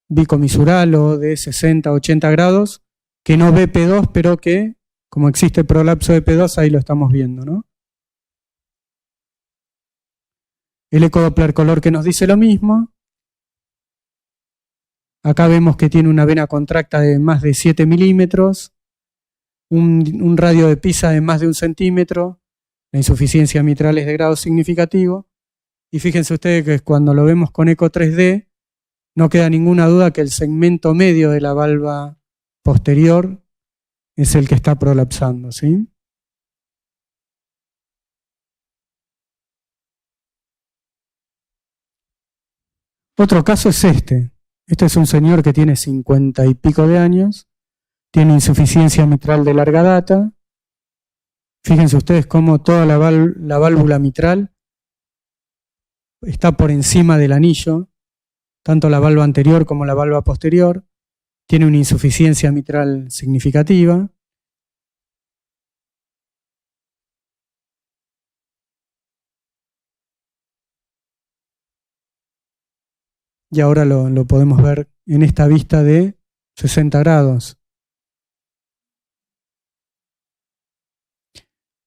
bicomisural o de 60, 80 grados, que no ve P2, pero que, como existe prolapso de P2, ahí lo estamos viendo, ¿no? El ecodoppler color que nos dice lo mismo. Acá vemos que tiene una vena contracta de más de 7 milímetros, un radio de Pisa de más de 1 centímetro, la insuficiencia mitral es de grado significativo, y fíjense ustedes que cuando lo vemos con eco 3D, no queda ninguna duda que el segmento medio de la valva posterior es el que está prolapsando, ¿sí? Otro caso es este. Este es un señor que tiene 50 y pico de años, tiene insuficiencia mitral de larga data. Fíjense ustedes cómo toda la válvula mitral está por encima del anillo, tanto la valva anterior como la valva posterior. Tiene una insuficiencia mitral significativa. Y ahora lo podemos ver en esta vista de 60 grados.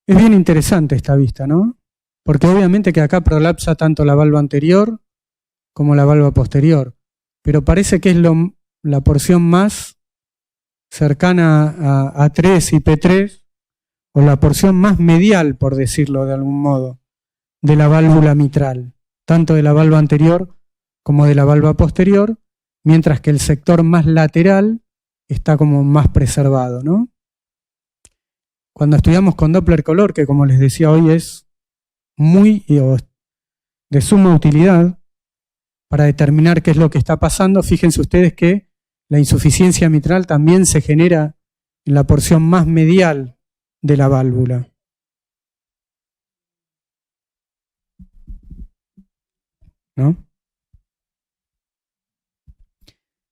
Es bien interesante esta vista, ¿no? Porque obviamente que acá prolapsa tanto la valva anterior como la valva posterior. Pero parece que es la porción más cercana a A3 y P3, o la porción más medial, por decirlo de algún modo, de la válvula mitral, tanto de la valva anterior como de la valva posterior, mientras que el sector más lateral está como más preservado, ¿no? Cuando estudiamos con Doppler color, que como les decía hoy es muy de suma utilidad para determinar qué es lo que está pasando, fíjense ustedes que la insuficiencia mitral también se genera en la porción más medial de la válvula. ¿No?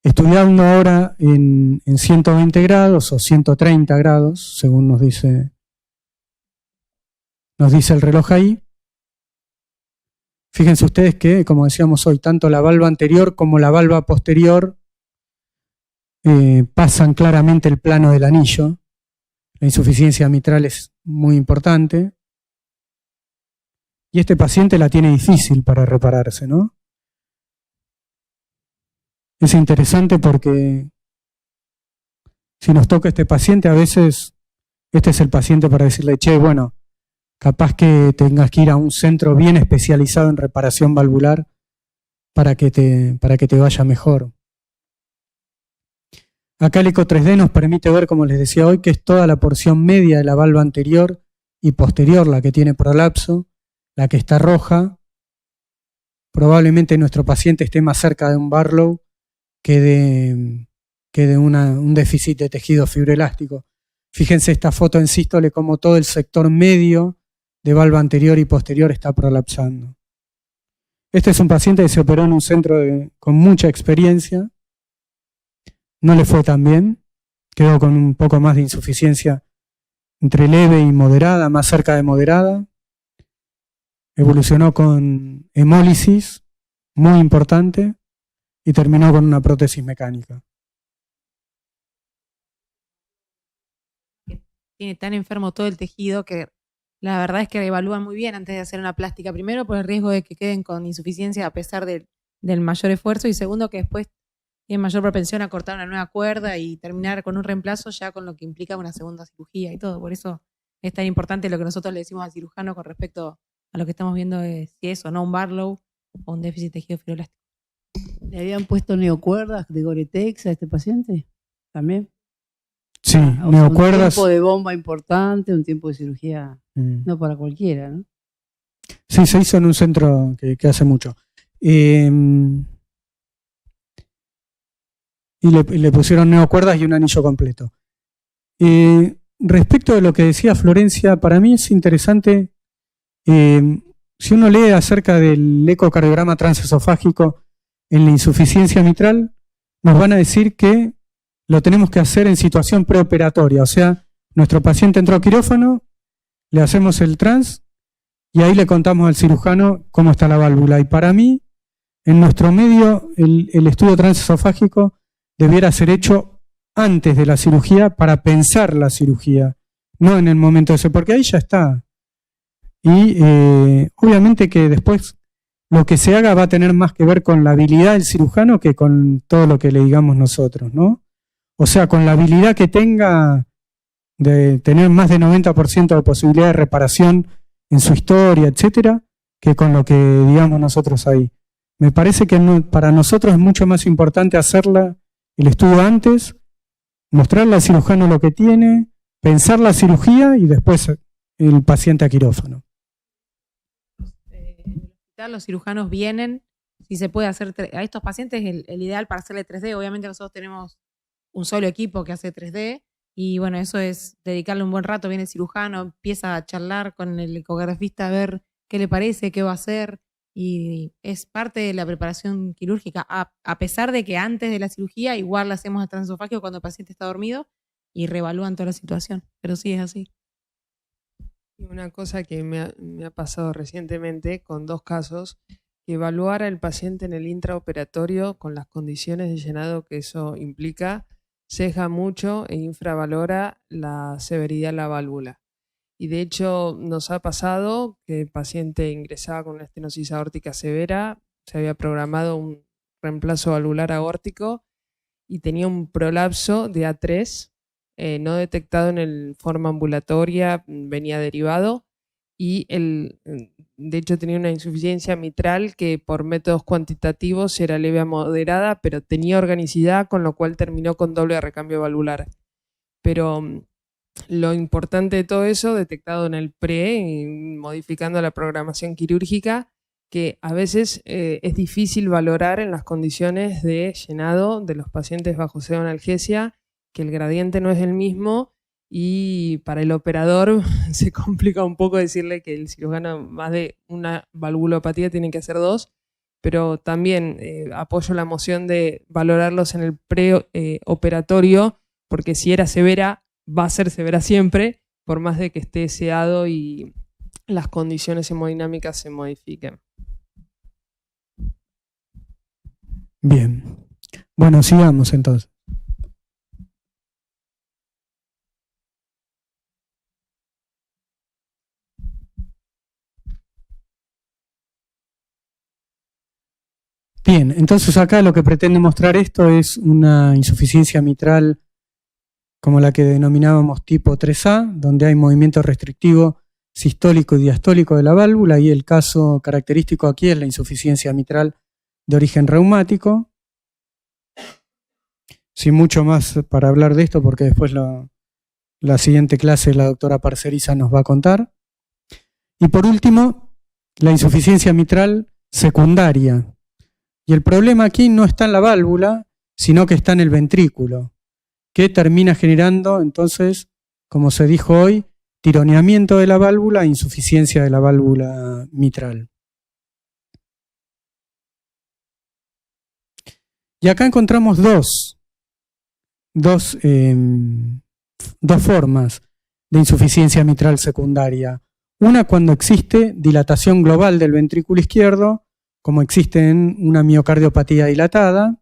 Estudiando ahora en 120 grados o 130 grados, según nos dice nos dice el reloj ahí. Fíjense ustedes que, como decíamos hoy, tanto la valva anterior como la valva posterior pasan claramente el plano del anillo. La insuficiencia mitral es muy importante. Y este paciente la tiene difícil para repararse, ¿no? Es interesante porque si nos toca este paciente, a veces este es el paciente para decirle, che, bueno, capaz que tengas que ir a un centro bien especializado en reparación valvular para que te vaya mejor. Acá el eco 3D nos permite ver, como les decía hoy, que es toda la porción media de la valva anterior y posterior la que tiene prolapso, la que está roja. Probablemente nuestro paciente esté más cerca de un Barlow que de un déficit de tejido fibroelástico. Fíjense esta foto en sístole como todo el sector medio de valva anterior y posterior está prolapsando. Este es un paciente que se operó en un centro con mucha experiencia. No le fue tan bien, quedó con un poco más de insuficiencia entre leve y moderada, más cerca de moderada. Evolucionó con hemólisis, muy importante, y terminó con una prótesis mecánica. Tiene tan enfermo todo el tejido que la verdad es que evalúan muy bien antes de hacer una plástica. Primero, por el riesgo de que queden con insuficiencia a pesar del mayor esfuerzo, y segundo, que después tienen mayor propensión a cortar una nueva cuerda y terminar con un reemplazo ya con lo que implica una segunda cirugía y todo. Por eso es tan importante lo que nosotros le decimos al cirujano con respecto a lo que estamos viendo, si es o no un Barlow o un déficit de tejido fibroelástico. ¿Le habían puesto neocuerdas de Gore-Tex a este paciente? ¿También? Sí, Un neocuerdas. tiempo de bomba importante, un tiempo de cirugía no para cualquiera, ¿no? Sí, se hizo en un centro que hace mucho. Y le pusieron neocuerdas y un anillo completo. Respecto de lo que decía Florencia, para mí es interesante, si uno lee acerca del ecocardiograma transesofágico en la insuficiencia mitral, nos van a decir que lo tenemos que hacer en situación preoperatoria, o sea, nuestro paciente entró a quirófano, le hacemos el trans y ahí le contamos al cirujano cómo está la válvula. Y para mí, en nuestro medio, el estudio transesofágico debiera ser hecho antes de la cirugía para pensar la cirugía, no en el momento ese, porque ahí ya está. Y obviamente que después lo que se haga va a tener más que ver con la habilidad del cirujano que con todo lo que le digamos nosotros, ¿no? O sea, con la habilidad que tenga de tener más de 90% de posibilidad de reparación en su historia, etcétera, que con lo que digamos nosotros ahí. Me parece que para nosotros es mucho más importante hacerla el estudio antes, mostrarle al cirujano lo que tiene, pensar la cirugía y después el paciente a quirófano. En el hospital los cirujanos vienen, si se puede hacer a estos pacientes el ideal para hacerle 3D. Obviamente nosotros tenemos un solo equipo que hace 3D y bueno, eso es dedicarle un buen rato. Viene el cirujano, empieza a charlar con el ecografista a ver qué le parece, qué va a hacer, y es parte de la preparación quirúrgica, a pesar de que antes de la cirugía igual le hacemos el transesofágico cuando el paciente está dormido y reevalúan toda la situación, pero sí es así. Y una cosa que me ha pasado recientemente con 2 casos, que evaluar al paciente en el intraoperatorio con las condiciones de llenado que eso implica, ceja mucho e infravalora la severidad de la válvula. Y de hecho nos ha pasado que el paciente ingresaba con una estenosis aórtica severa, se había programado un reemplazo valvular aórtico y tenía un prolapso de A3, no detectado en forma ambulatoria, venía derivado, y de hecho tenía una insuficiencia mitral que por métodos cuantitativos era leve a moderada, pero tenía organicidad, con lo cual terminó con doble recambio valvular. Pero lo importante de todo eso, detectado en el pre, y modificando la programación quirúrgica, que a veces es difícil valorar en las condiciones de llenado de los pacientes bajo pseudoanalgesia, que el gradiente no es el mismo, y para el operador se complica un poco decirle que el cirujano más de una valvulopatía tiene que hacer 2, pero también apoyo la moción de valorarlos en el preoperatorio, porque si era severa, va a ser severa siempre, por más de que esté sedado y las condiciones hemodinámicas se modifiquen. Bien. Bueno, sigamos entonces. Bien, entonces acá lo que pretende mostrar esto es una insuficiencia mitral como la que denominábamos tipo 3A, donde hay movimiento restrictivo sistólico y diastólico de la válvula, y el caso característico aquí es la insuficiencia mitral de origen reumático. Sin mucho más para hablar de esto, porque después la siguiente clase la doctora Parceriza nos va a contar. Y por último, la insuficiencia mitral secundaria. Y el problema aquí no está en la válvula, sino que está en el ventrículo, que termina generando, entonces, como se dijo hoy, tironeamiento de la válvula e insuficiencia de la válvula mitral. Y acá encontramos dos formas de insuficiencia mitral secundaria. Una cuando existe dilatación global del ventrículo izquierdo, como existe en una miocardiopatía dilatada.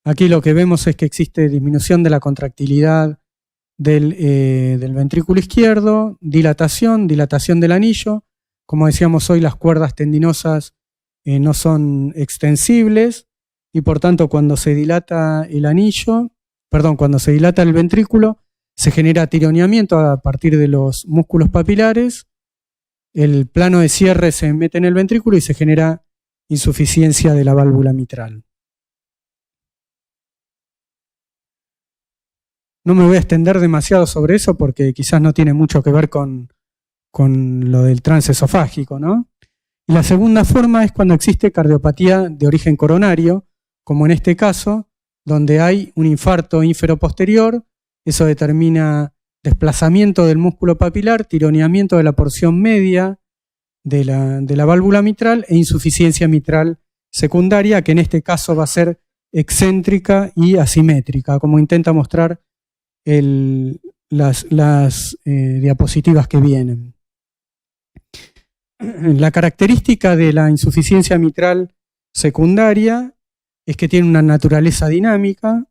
Aquí lo que vemos es que existe disminución de la contractilidad del ventrículo izquierdo, dilatación del anillo. Como decíamos hoy, las cuerdas tendinosas no son extensibles y por tanto cuando se dilata cuando se dilata el ventrículo, se genera tironeamiento a partir de los músculos papilares, el plano de cierre se mete en el ventrículo y se genera insuficiencia de la válvula mitral. No me voy a extender demasiado sobre eso porque quizás no tiene mucho que ver con lo del trance esofágico, ¿no? Y la segunda forma es cuando existe cardiopatía de origen coronario, como en este caso, donde hay un infarto ínfero-posterior, eso determina desplazamiento del músculo papilar, tironeamiento de la porción media de la válvula mitral e insuficiencia mitral secundaria, que en este caso va a ser excéntrica y asimétrica, como intenta mostrar las diapositivas que vienen. La característica de la insuficiencia mitral secundaria es que tiene una naturaleza dinámica,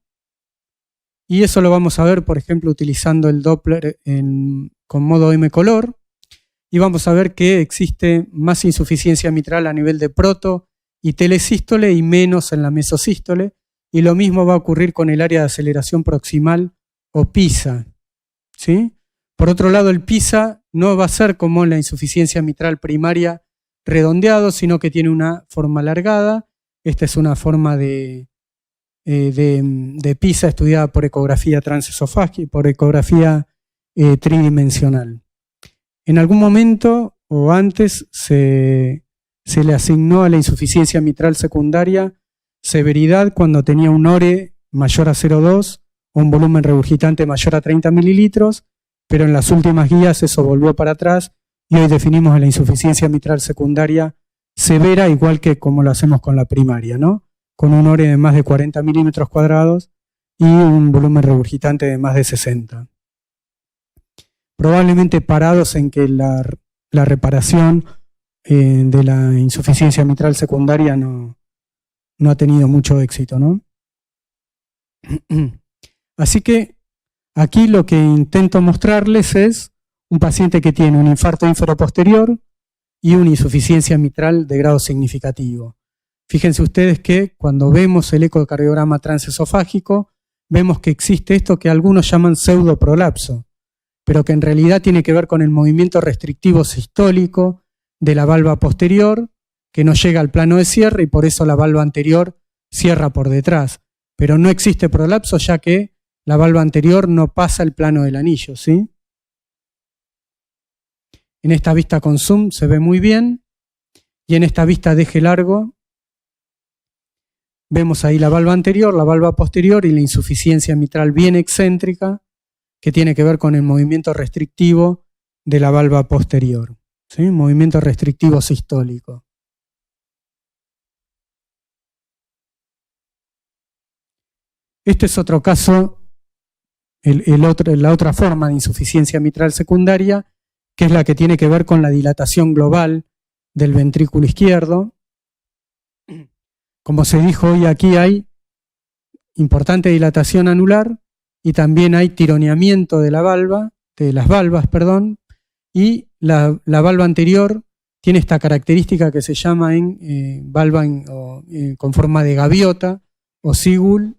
y eso lo vamos a ver, por ejemplo, utilizando el Doppler con modo M-color, y vamos a ver que existe más insuficiencia mitral a nivel de proto y telesístole y menos en la mesosístole, y lo mismo va a ocurrir con el área de aceleración proximal o PISA, ¿sí? Por otro lado, el PISA no va a ser como en la insuficiencia mitral primaria redondeado, sino que tiene una forma alargada. Esta es una forma de PISA estudiada por ecografía transesofágica, por ecografía tridimensional. En algún momento o antes se le asignó a la insuficiencia mitral secundaria severidad cuando tenía un ORE mayor a 0,2 o un volumen regurgitante mayor a 30 mililitros, pero en las últimas guías eso volvió para atrás y hoy definimos a la insuficiencia mitral secundaria severa igual que como lo hacemos con la primaria, ¿no? Con un ORE de más de 40 milímetros cuadrados y un volumen regurgitante de más de 60. Probablemente parados en que la reparación de la insuficiencia mitral secundaria no ha tenido mucho éxito, ¿no? Así que aquí lo que intento mostrarles es un paciente que tiene un infarto ínfero-posterior y una insuficiencia mitral de grado significativo. Fíjense ustedes que cuando vemos el ecocardiograma transesofágico, vemos que existe esto que algunos llaman pseudoprolapso, pero que en realidad tiene que ver con el movimiento restrictivo sistólico de la valva posterior, que no llega al plano de cierre y por eso la valva anterior cierra por detrás. Pero no existe prolapso ya que la valva anterior no pasa el plano del anillo, ¿sí? En esta vista con zoom se ve muy bien, y en esta vista de eje largo vemos ahí la valva anterior, la valva posterior y la insuficiencia mitral bien excéntrica, que tiene que ver con el movimiento restrictivo de la valva posterior, ¿sí? Movimiento restrictivo sistólico. Este es otro caso, la otra forma de insuficiencia mitral secundaria, que es la que tiene que ver con la dilatación global del ventrículo izquierdo. Como se dijo hoy, aquí hay importante dilatación anular y también hay tironeamiento de las valvas, y la valva anterior tiene esta característica que se llama valva con forma de gaviota o sigul,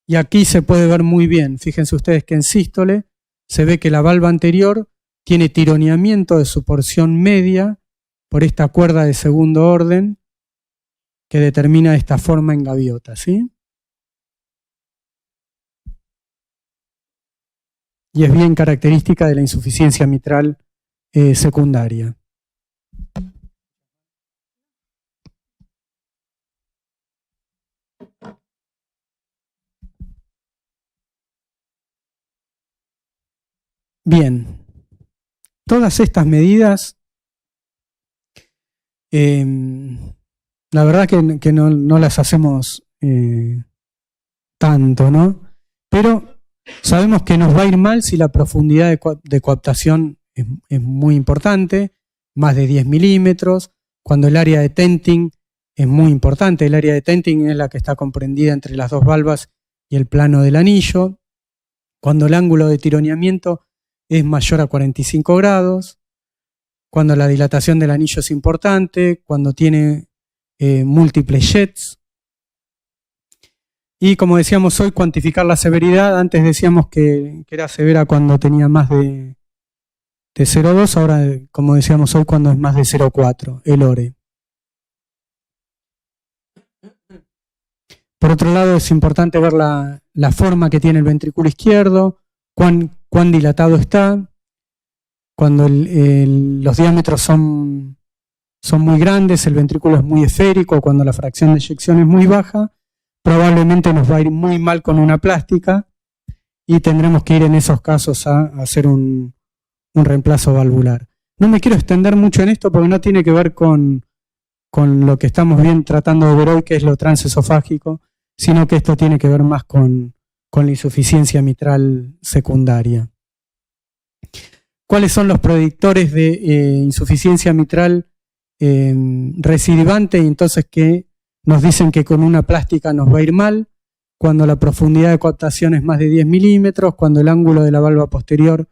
y aquí se puede ver muy bien. Fíjense ustedes que en sístole se ve que la valva anterior tiene tironeamiento de su porción media por esta cuerda de segundo orden que determina esta forma en gaviota, ¿sí? Y es bien característica de la insuficiencia mitral secundaria. Bien, todas estas medidas, la verdad que no las hacemos tanto, ¿no? Pero sabemos que nos va a ir mal si la profundidad de coaptación es muy importante, más de 10 milímetros, cuando el área de tenting es muy importante. El área de tenting es la que está comprendida entre las dos valvas y el plano del anillo, cuando el ángulo de tironeamiento es mayor a 45 grados, cuando la dilatación del anillo es importante, cuando tiene múltiples jets. Y como decíamos hoy, cuantificar la severidad. Antes decíamos que era severa cuando tenía más de 0,2, ahora como decíamos hoy, cuando es más de 0,4, el ORE. Por otro lado, es importante ver la forma que tiene el ventrículo izquierdo, cuán dilatado está. Cuando los diámetros son muy grandes, el ventrículo es muy esférico, cuando la fracción de eyección es muy baja, probablemente nos va a ir muy mal con una plástica y tendremos que ir en esos casos a hacer un reemplazo valvular. No me quiero extender mucho en esto porque no tiene que ver con lo que estamos bien tratando de ver hoy, que es lo transesofágico, sino que esto tiene que ver más con la insuficiencia mitral secundaria. ¿Cuáles son los predictores de insuficiencia mitral recidivante? Entonces, que nos dicen que con una plástica nos va a ir mal, cuando la profundidad de coaptación es más de 10 milímetros, cuando el ángulo de la valva posterior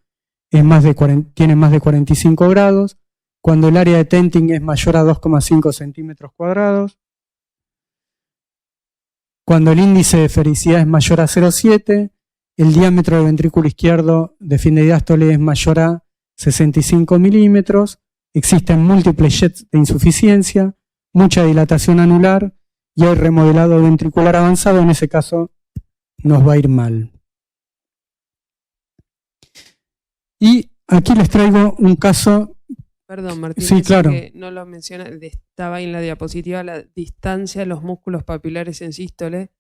tiene más de 45 grados, cuando el área de tenting es mayor a 2,5 centímetros cuadrados, cuando el índice de fericidad es mayor a 0,7, el diámetro del ventrículo izquierdo de fin de diástole es mayor a 65 milímetros, existen múltiples jets de insuficiencia, mucha dilatación anular y hay remodelado ventricular avanzado. En ese caso nos va a ir mal. Y aquí les traigo un caso. Perdón, Martín, sí, claro, que no lo menciona, estaba ahí en la diapositiva, la distancia de los músculos papilares en sístole.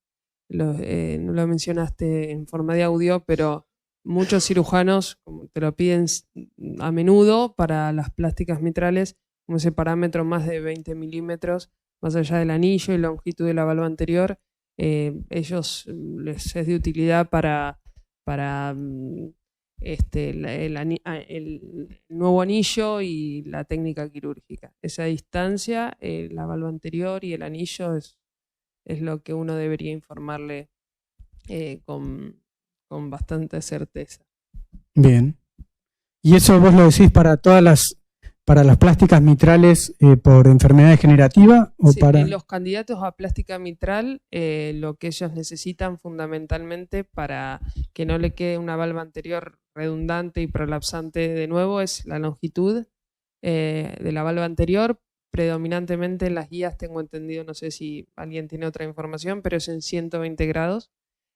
No lo mencionaste en forma de audio, pero muchos cirujanos te lo piden a menudo para las plásticas mitrales, como ese parámetro más de 20 milímetros, más allá del anillo y longitud de la valva anterior. Ellos les es de utilidad para el nuevo anillo y la técnica quirúrgica. Esa distancia, la valva anterior y el anillo es lo que uno debería informarle con bastante certeza. Bien. ¿Y eso vos lo decís para todas las plásticas mitrales por enfermedad degenerativa? ¿O sí, para... En los candidatos a plástica mitral, lo que ellos necesitan fundamentalmente para que no le quede una valva anterior redundante y prolapsante de nuevo es la longitud de la valva anterior. Predominantemente en las guías, tengo entendido, no sé si alguien tiene otra información, pero es en 120 grados,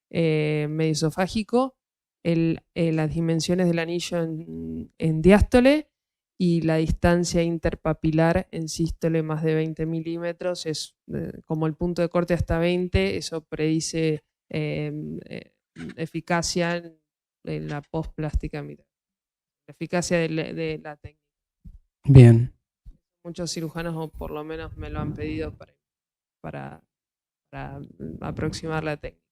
mediosofágico, las dimensiones del anillo en diástole y la distancia interpapilar en sístole más de 20 milímetros, es como el punto de corte hasta 20, eso predice eficacia en la postplástica mitral, la eficacia de la técnica. Bien. Muchos cirujanos, o por lo menos me lo han pedido para aproximar la técnica.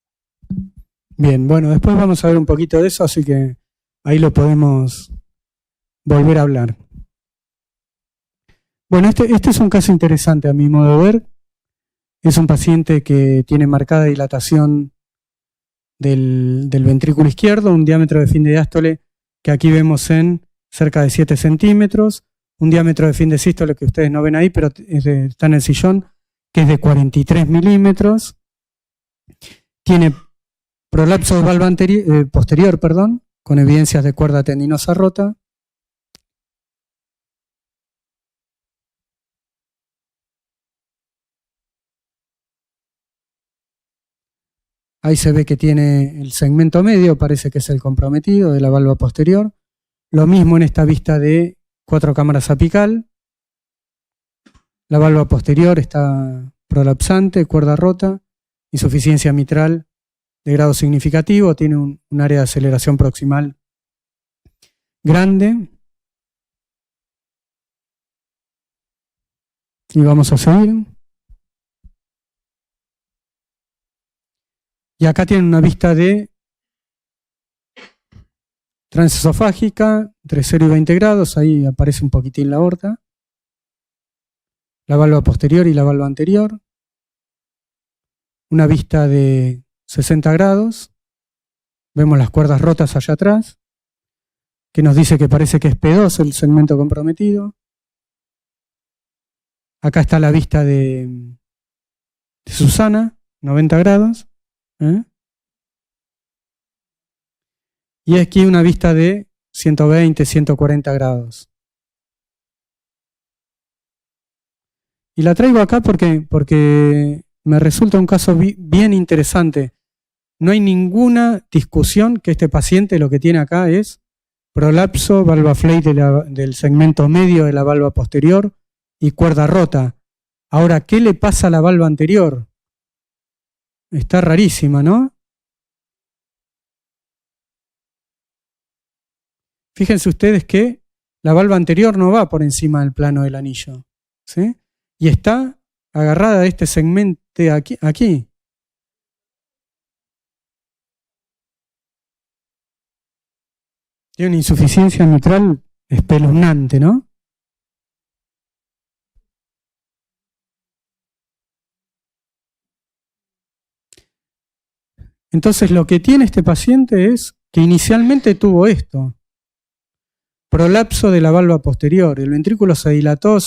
Bien, bueno, después vamos a ver un poquito de eso, así que ahí lo podemos volver a hablar. Bueno, este es un caso interesante a mi modo de ver. Es un paciente que tiene marcada dilatación del ventrículo izquierdo, un diámetro de fin de diástole que aquí vemos en cerca de 7 centímetros, un diámetro de fin de sístole que ustedes no ven ahí, pero está en el sillón, que es de 43 milímetros. Tiene prolapso de valva posterior, con evidencias de cuerda tendinosa rota. Ahí se ve que tiene el segmento medio, parece que es el comprometido de la valva posterior. Lo mismo en esta vista de 4 cámaras apical. La valva posterior está prolapsante, cuerda rota, insuficiencia mitral de grado significativo, tiene un área de aceleración proximal grande. Y vamos a seguir. Y acá tienen una vista de transesofágica, entre 0 y 20 grados, ahí aparece un poquitín la aorta. La valva posterior y la valva anterior. Una vista de 60 grados. Vemos las cuerdas rotas allá atrás, que nos dice que parece que es P2 el segmento comprometido. Acá está la vista de Susana, 90 grados. Y aquí una vista de 120, 140 grados. Y la traigo acá porque me resulta un caso bien interesante. No hay ninguna discusión que este paciente lo que tiene acá es prolapso valva Fley del segmento medio de la valva posterior y cuerda rota. Ahora, ¿qué le pasa a la valva anterior? Está rarísima, ¿no? Fíjense ustedes que la valva anterior no va por encima del plano del anillo, ¿sí? Y está agarrada de este segmento aquí. Tiene una insuficiencia mitral espeluznante, ¿no? Entonces lo que tiene este paciente es que inicialmente tuvo esto. Prolapso de la valva posterior. El ventrículo se dilató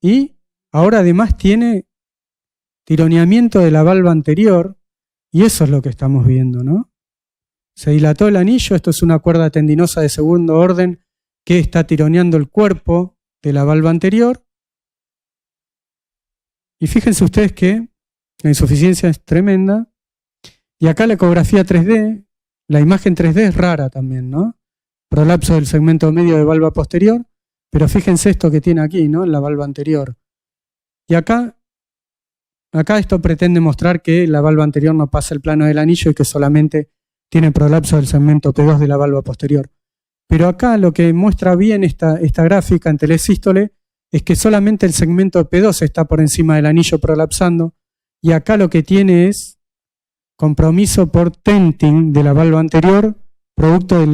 y ahora además tiene tironeamiento de la valva anterior y eso es lo que estamos viendo, ¿no? Se dilató el anillo, esto es una cuerda tendinosa de segundo orden que está tironeando el cuerpo de la valva anterior. Y fíjense ustedes que la insuficiencia es tremenda. Y acá la ecografía 3D, la imagen 3D es rara también, ¿no? Prolapso del segmento medio de valva posterior, pero fíjense esto que tiene aquí, ¿no? En la valva anterior. Y acá esto pretende mostrar que la valva anterior no pasa el plano del anillo y que solamente tiene prolapso del segmento P2 de la valva posterior. Pero acá lo que muestra bien esta gráfica en telesístole es que solamente el segmento P2 está por encima del anillo prolapsando y acá lo que tiene es compromiso por tenting de la valva anterior, producto de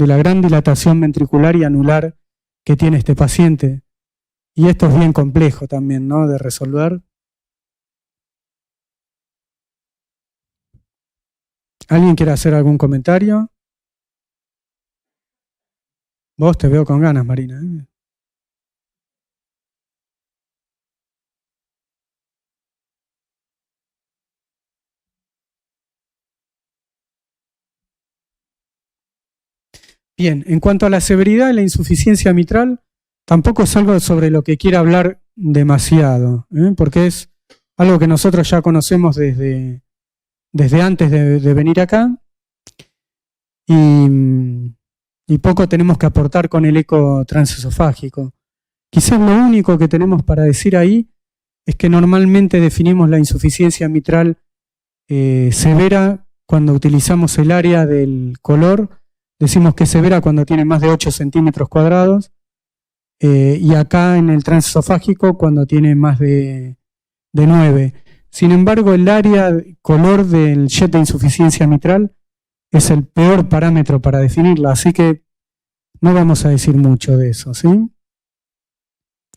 la gran dilatación ventricular y anular que tiene este paciente. Y esto es bien complejo también, ¿no? De resolver. ¿Alguien quiere hacer algún comentario? Vos te veo con ganas, Marina, ¿eh? Bien, en cuanto a la severidad de la insuficiencia mitral, tampoco es algo sobre lo que quiera hablar demasiado, porque es algo que nosotros ya conocemos desde antes de venir acá y poco tenemos que aportar con el eco transesofágico. Quizás lo único que tenemos para decir ahí es que normalmente definimos la insuficiencia mitral severa cuando utilizamos el área del color. Decimos que es severa cuando tiene más de 8 centímetros cuadrados y acá en el transesofágico cuando tiene más de 9. Sin embargo, el área color del jet de insuficiencia mitral es el peor parámetro para definirla, así que no vamos a decir mucho de eso, ¿sí?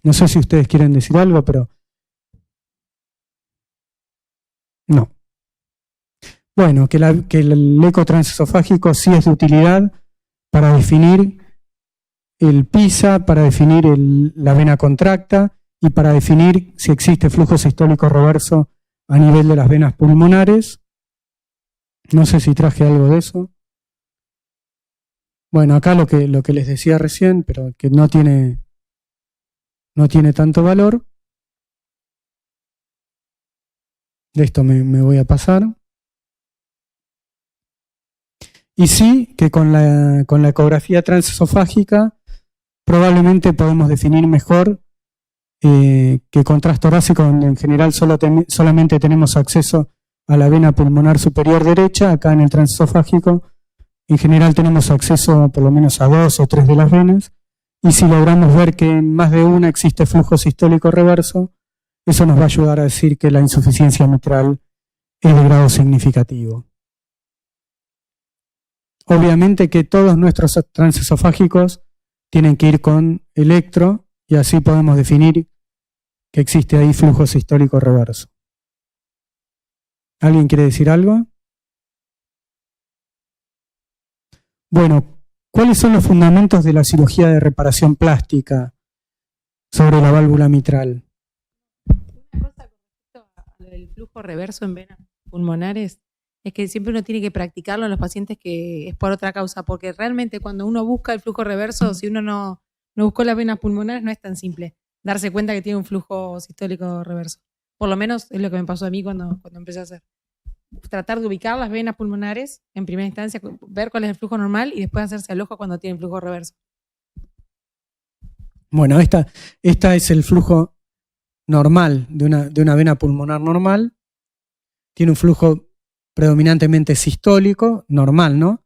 No sé si ustedes quieren decir algo, pero no. Bueno, que el eco transesofágico sí es de utilidad para definir el PISA, para definir la vena contracta y para definir si existe flujo sistólico reverso a nivel de las venas pulmonares. No sé si traje algo de eso. Bueno, acá lo que les decía recién, pero que no tiene tanto valor. De esto me voy a pasar. Y sí que con la ecografía transesofágica probablemente podemos definir mejor que con transtorácico, donde en general solamente tenemos acceso a la vena pulmonar superior derecha. Acá en el transesofágico en general tenemos acceso por lo menos a 2 o 3 de las venas, y si logramos ver que en más de una existe flujo sistólico reverso, eso nos va a ayudar a decir que la insuficiencia mitral es de grado significativo. Obviamente que todos nuestros transesofágicos tienen que ir con electro, y así podemos definir que existe ahí flujo sistólico reverso. ¿Alguien quiere decir algo? Bueno, ¿cuáles son los fundamentos de la cirugía de reparación plástica sobre la válvula mitral? Una cosa con respecto a lo del flujo reverso en venas pulmonares es que siempre uno tiene que practicarlo en los pacientes que es por otra causa, porque realmente cuando uno busca el flujo reverso, si uno no buscó las venas pulmonares, no es tan simple darse cuenta que tiene un flujo sistólico reverso. Por lo menos es lo que me pasó a mí cuando empecé a hacer. Tratar de ubicar las venas pulmonares en primera instancia, ver cuál es el flujo normal y después hacerse al ojo cuando tiene flujo reverso. Bueno, esta es el flujo normal de una vena pulmonar normal. Tiene un flujo predominantemente sistólico, normal, ¿no?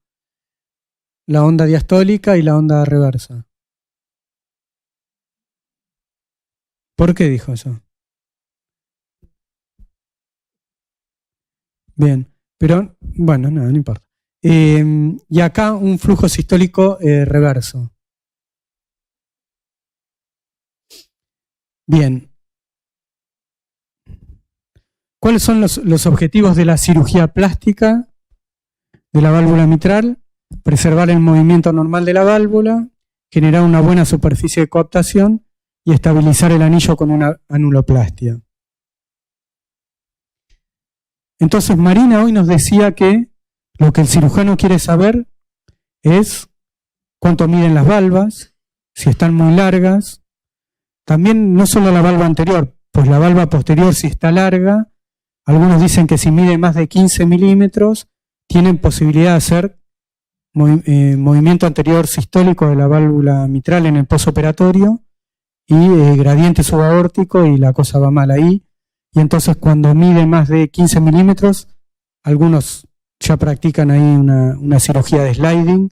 La onda diastólica y la onda reversa. ¿Por qué dijo eso? Bien, pero bueno, no importa. Y acá un flujo sistólico reverso. Bien. ¿Cuáles son los objetivos de la cirugía plástica de la válvula mitral? Preservar el movimiento normal de la válvula, generar una buena superficie de coaptación y estabilizar el anillo con una anuloplastia. Entonces Marina hoy nos decía que lo que el cirujano quiere saber es cuánto miden las valvas, si están muy largas. También no solo la valva anterior, pues la valva posterior si está larga. Algunos dicen que si mide más de 15 milímetros tienen posibilidad de hacer movimiento anterior sistólico de la válvula mitral en el posoperatorio y gradiente subaórtico, y la cosa va mal ahí. Y entonces cuando mide más de 15 milímetros, algunos ya practican ahí una cirugía de sliding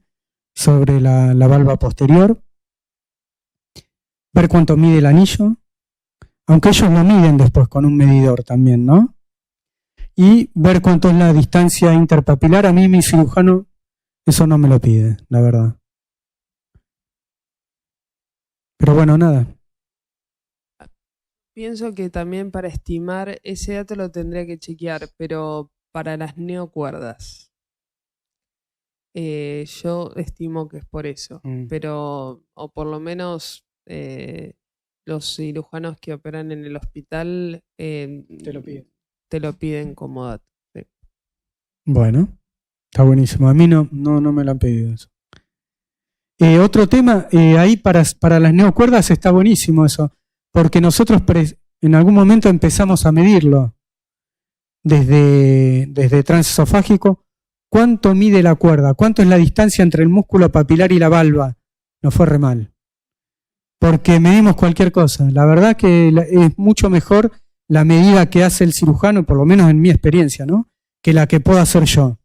sobre la valva posterior. Ver cuánto mide el anillo, aunque ellos lo miden después con un medidor también, ¿no? Y ver cuánto es la distancia interpapilar. A mí mi cirujano eso no me lo pide, la verdad. Pero bueno, nada. Pienso que también para estimar ese dato lo tendría que chequear, pero para las neocuerdas, yo estimo que es por eso. Pero, o por lo menos los cirujanos que operan en el hospital te lo piden como dato. Sí. Bueno, está buenísimo. A mí no me lo han pedido eso. Otro tema, ahí para las neocuerdas está buenísimo eso, porque nosotros en algún momento empezamos a medirlo desde transesofágico. ¿Cuánto mide la cuerda? ¿Cuánto es la distancia entre el músculo papilar y la valva? Nos fue re mal, porque medimos cualquier cosa. La verdad que es mucho mejor la medida que hace el cirujano, por lo menos en mi experiencia, ¿no?, que la que puedo hacer yo.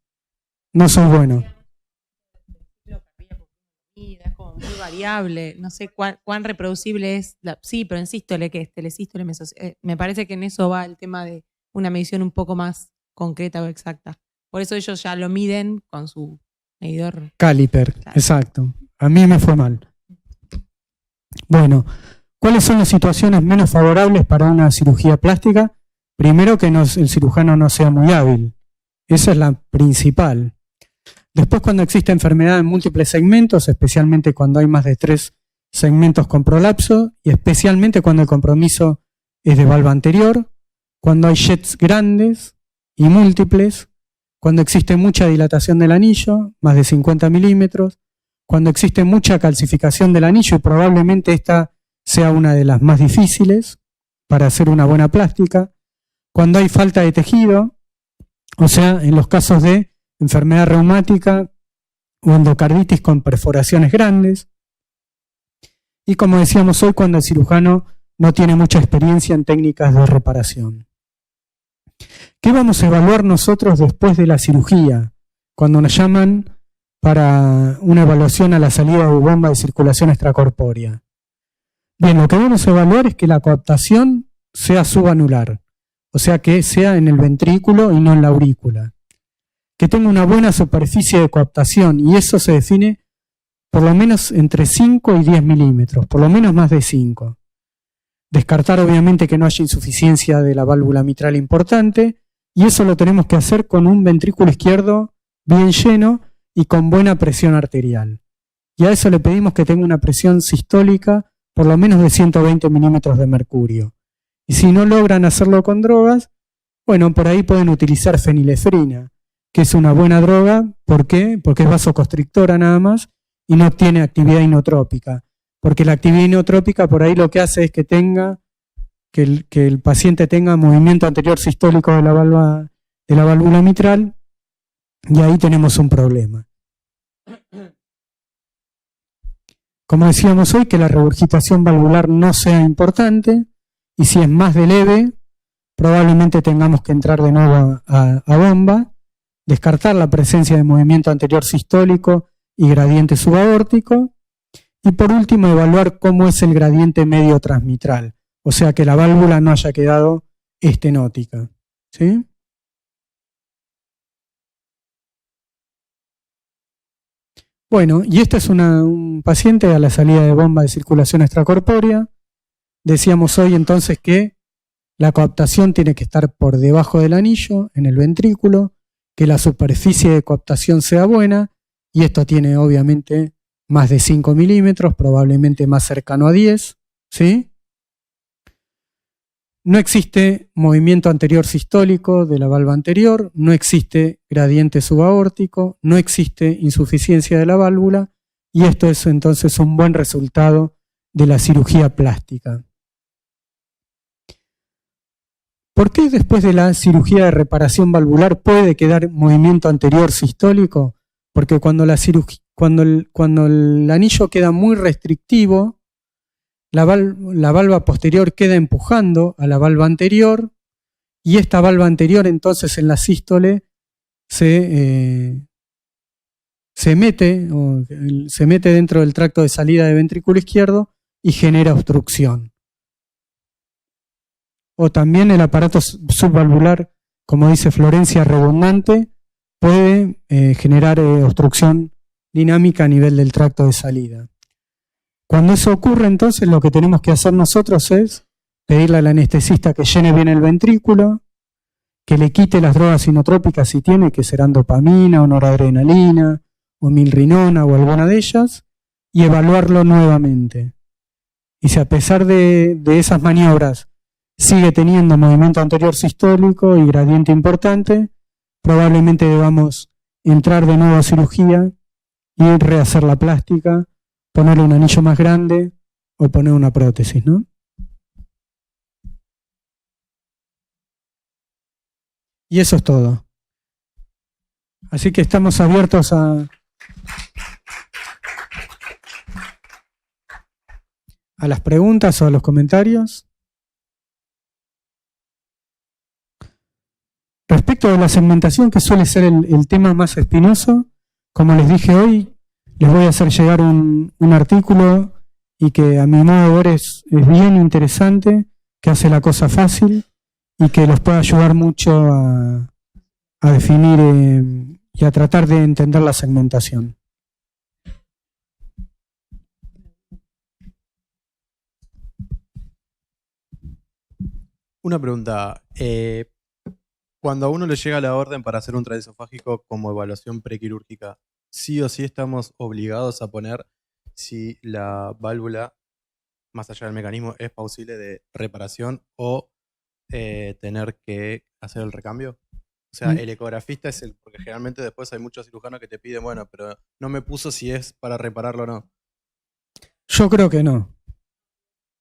No soy bueno. Es como muy variable, no sé cuán reproducible es. Sí, pero en sístole, que es telesístole, me parece que en eso va el tema de una medición un poco más concreta o exacta. Por eso ellos ya lo miden con su medidor. Caliper, exacto. A mí me fue mal. Bueno, ¿cuáles son las situaciones menos favorables para una cirugía plástica? Primero, que el cirujano no sea muy hábil. Esa es la principal. Después, cuando existe enfermedad en múltiples segmentos, especialmente cuando hay más de 3 segmentos con prolapso, y especialmente cuando el compromiso es de valva anterior, cuando hay jets grandes y múltiples, cuando existe mucha dilatación del anillo, más de 50 milímetros, cuando existe mucha calcificación del anillo, y probablemente esta sea una de las más difíciles para hacer una buena plástica, cuando hay falta de tejido, o sea, en los casos de enfermedad reumática o endocarditis con perforaciones grandes, y como decíamos hoy, cuando el cirujano no tiene mucha experiencia en técnicas de reparación. ¿Qué vamos a evaluar nosotros después de la cirugía? Cuando nos llaman para una evaluación a la salida de bomba de circulación extracorpórea. Bien, lo que vamos a evaluar es que la coaptación sea subanular, o sea que sea en el ventrículo y no en la aurícula. Que tenga una buena superficie de coaptación, y eso se define por lo menos entre 5 y 10 milímetros, por lo menos más de 5. Descartar obviamente que no haya insuficiencia de la válvula mitral importante, y eso lo tenemos que hacer con un ventrículo izquierdo bien lleno y con buena presión arterial. Y a eso le pedimos que tenga una presión sistólica por lo menos de 120 milímetros de mercurio. Y si no logran hacerlo con drogas, bueno, por ahí pueden utilizar fenilefrina, que es una buena droga. ¿Por qué? Porque es vasoconstrictora nada más y no tiene actividad inotrópica. Porque la actividad inotrópica por ahí lo que hace es que el paciente tenga movimiento anterior sistólico de la válvula mitral, y ahí tenemos un problema. Como decíamos hoy, que la regurgitación valvular no sea importante, y si es más de leve, probablemente tengamos que entrar de nuevo a bomba, descartar la presencia de movimiento anterior sistólico y gradiente subaórtico, y por último evaluar cómo es el gradiente medio transmitral, o sea que la válvula no haya quedado estenótica. ¿Sí? Bueno, y este es un paciente a la salida de bomba de circulación extracorpórea. Decíamos hoy entonces que la coaptación tiene que estar por debajo del anillo, en el ventrículo, que la superficie de coaptación sea buena, y esto tiene obviamente más de 5 milímetros, probablemente más cercano a 10, ¿sí? No existe movimiento anterior sistólico de la valva anterior, no existe gradiente subaórtico, no existe insuficiencia de la válvula, y esto es entonces un buen resultado de la cirugía plástica. ¿Por qué después de la cirugía de reparación valvular puede quedar movimiento anterior sistólico? Porque cuando el anillo queda muy restrictivo, la valva posterior queda empujando a la valva anterior, y esta valva anterior entonces en la sístole se mete dentro del tracto de salida de ventrículo izquierdo y genera obstrucción. O también el aparato subvalvular, como dice Florencia, redundante, puede generar obstrucción dinámica a nivel del tracto de salida. Cuando eso ocurre, entonces lo que tenemos que hacer nosotros es pedirle al anestesista que llene bien el ventrículo, que le quite las drogas inotrópicas si tiene, que serán dopamina o noradrenalina o milrinona o alguna de ellas, y evaluarlo nuevamente. Y si a pesar de esas maniobras sigue teniendo movimiento anterior sistólico y gradiente importante, probablemente debamos entrar de nuevo a cirugía y rehacer la plástica, ponerle un anillo más grande o poner una prótesis, ¿no? Y eso es todo. Así que estamos abiertos a las preguntas o a los comentarios. Respecto de la segmentación, que suele ser el tema más espinoso, como les dije hoy, les voy a hacer llegar un artículo y que a mi modo de ver es bien interesante, que hace la cosa fácil y que los puede ayudar mucho a definir y a tratar de entender la segmentación. Una pregunta. Cuando a uno le llega la orden para hacer un transesofágico como evaluación prequirúrgica, ¿sí o sí estamos obligados a poner si la válvula, más allá del mecanismo, es posible de reparación o tener que hacer el recambio? O sea, el ecografista es el, porque generalmente después hay muchos cirujanos que te piden, bueno, pero no me puso si es para repararlo o no. Yo creo que no.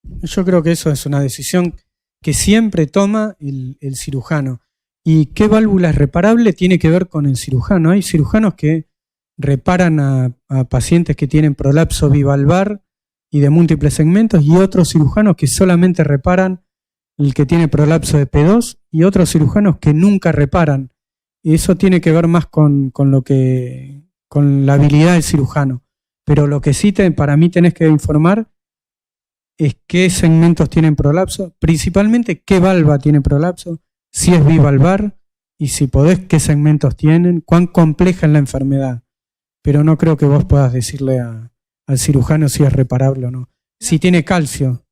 Yo creo que eso es una decisión que siempre toma el cirujano. ¿Y qué válvula es reparable? Tiene que ver con el cirujano. Hay cirujanos que reparan a pacientes que tienen prolapso bivalvar y de múltiples segmentos, y otros cirujanos que solamente reparan el que tiene prolapso de P2, y otros cirujanos que nunca reparan. Y eso tiene que ver más con la habilidad del cirujano. Pero lo que sí para mí tenés que informar es qué segmentos tienen prolapso, principalmente qué valva tiene prolapso, si es bivalvar, y si podés, qué segmentos tienen, cuán compleja es la enfermedad. Pero no creo que vos puedas decirle al cirujano si es reparable o no. Si tiene calcio.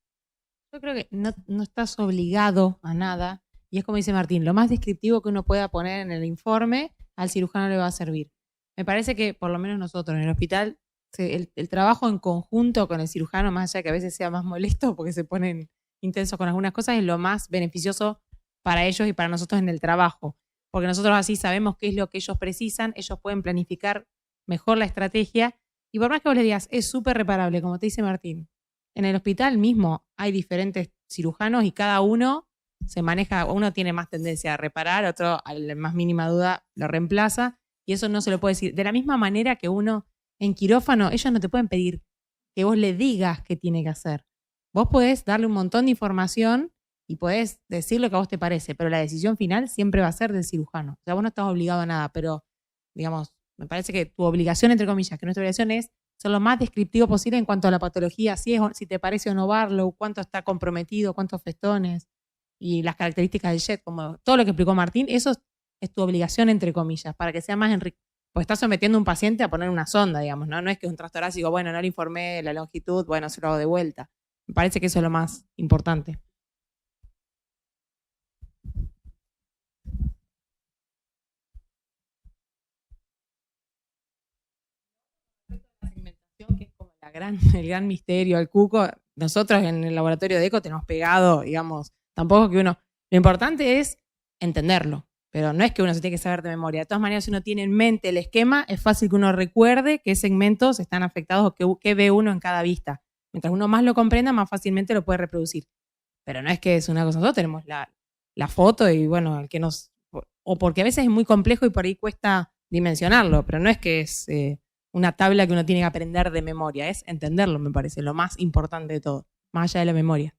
Yo creo que no estás obligado a nada, y es como dice Martín, lo más descriptivo que uno pueda poner en el informe al cirujano le va a servir. Me parece que por lo menos nosotros en el hospital, el trabajo en conjunto con el cirujano, más allá de que a veces sea más molesto porque se ponen intensos con algunas cosas, es lo más beneficioso para ellos y para nosotros en el trabajo, porque nosotros así sabemos qué es lo que ellos precisan, ellos pueden planificar mejor la estrategia, y por más que vos le digas, es súper reparable, como te dice Martín, en el hospital mismo hay diferentes cirujanos y cada uno se maneja, uno tiene más tendencia a reparar, otro a la más mínima duda lo reemplaza, y eso no se lo puede decir. De la misma manera que uno en quirófano, ellos no te pueden pedir que vos le digas qué tiene que hacer. Vos podés darle un montón de información y podés decir lo que a vos te parece, pero la decisión final siempre va a ser del cirujano. O sea, vos no estás obligado a nada, pero, digamos, me parece que tu obligación, entre comillas, que nuestra obligación es ser lo más descriptivo posible en cuanto a la patología, si te parece o no Barlow, cuánto está comprometido, cuántos festones y las características del jet, como todo lo que explicó Martín, eso es tu obligación, entre comillas, para que sea más enriquecido. Pues estás sometiendo a un paciente a poner una sonda, digamos, ¿no? No es que es un transtorácico, bueno, no le informé la longitud, bueno, se lo hago de vuelta. Me parece que eso es lo más importante. La segmentación, que es como el gran misterio, el cuco. Nosotros en el laboratorio de eco tenemos pegado, digamos, tampoco que uno... Lo importante es entenderlo, pero no es que uno se tiene que saber de memoria. De todas maneras, si uno tiene en mente el esquema, es fácil que uno recuerde qué segmentos están afectados o qué ve uno en cada vista. Mientras uno más lo comprenda, más fácilmente lo puede reproducir. Pero no es que es una cosa, nosotros tenemos la foto y bueno, el que nos... O porque a veces es muy complejo y por ahí cuesta dimensionarlo, pero no es que es una tabla que uno tiene que aprender de memoria, es entenderlo, me parece, lo más importante de todo, más allá de la memoria.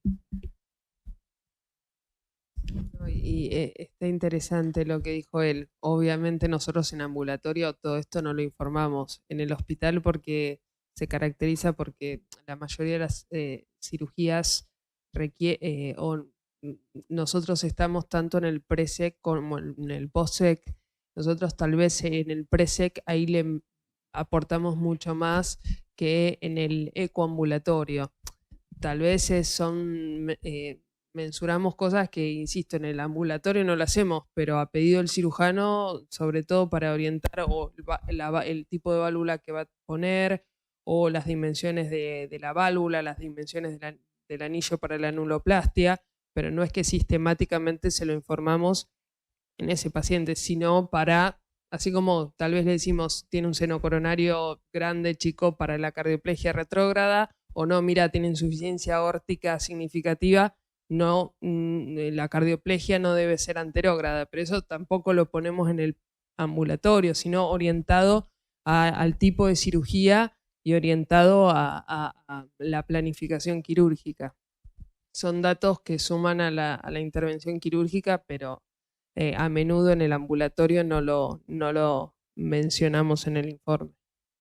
Y está interesante lo que dijo él. Obviamente nosotros en ambulatorio todo esto no lo informamos. En el hospital porque se caracteriza porque la mayoría de las cirugías nosotros estamos tanto en el pre-sec como en el post-sec. Nosotros tal vez en el pre-sec ahí le aportamos mucho más que en el ecoambulatorio. Tal vez mensuramos cosas que, insisto, en el ambulatorio no lo hacemos, pero a pedido del cirujano, sobre todo para orientar el tipo de válvula que va a poner, o las dimensiones de la válvula, las dimensiones del anillo para la anuloplastia, pero no es que sistemáticamente se lo informamos en ese paciente, sino para, así como tal vez le decimos, tiene un seno coronario grande, chico, para la cardioplegia retrógrada, o no, mira, tiene insuficiencia aórtica significativa, no, la cardioplegia no debe ser anterógrada, pero eso tampoco lo ponemos en el ambulatorio, sino orientado al tipo de cirugía y orientado a la planificación quirúrgica. Son datos que suman a la intervención quirúrgica, pero a menudo en el ambulatorio no lo mencionamos en el informe.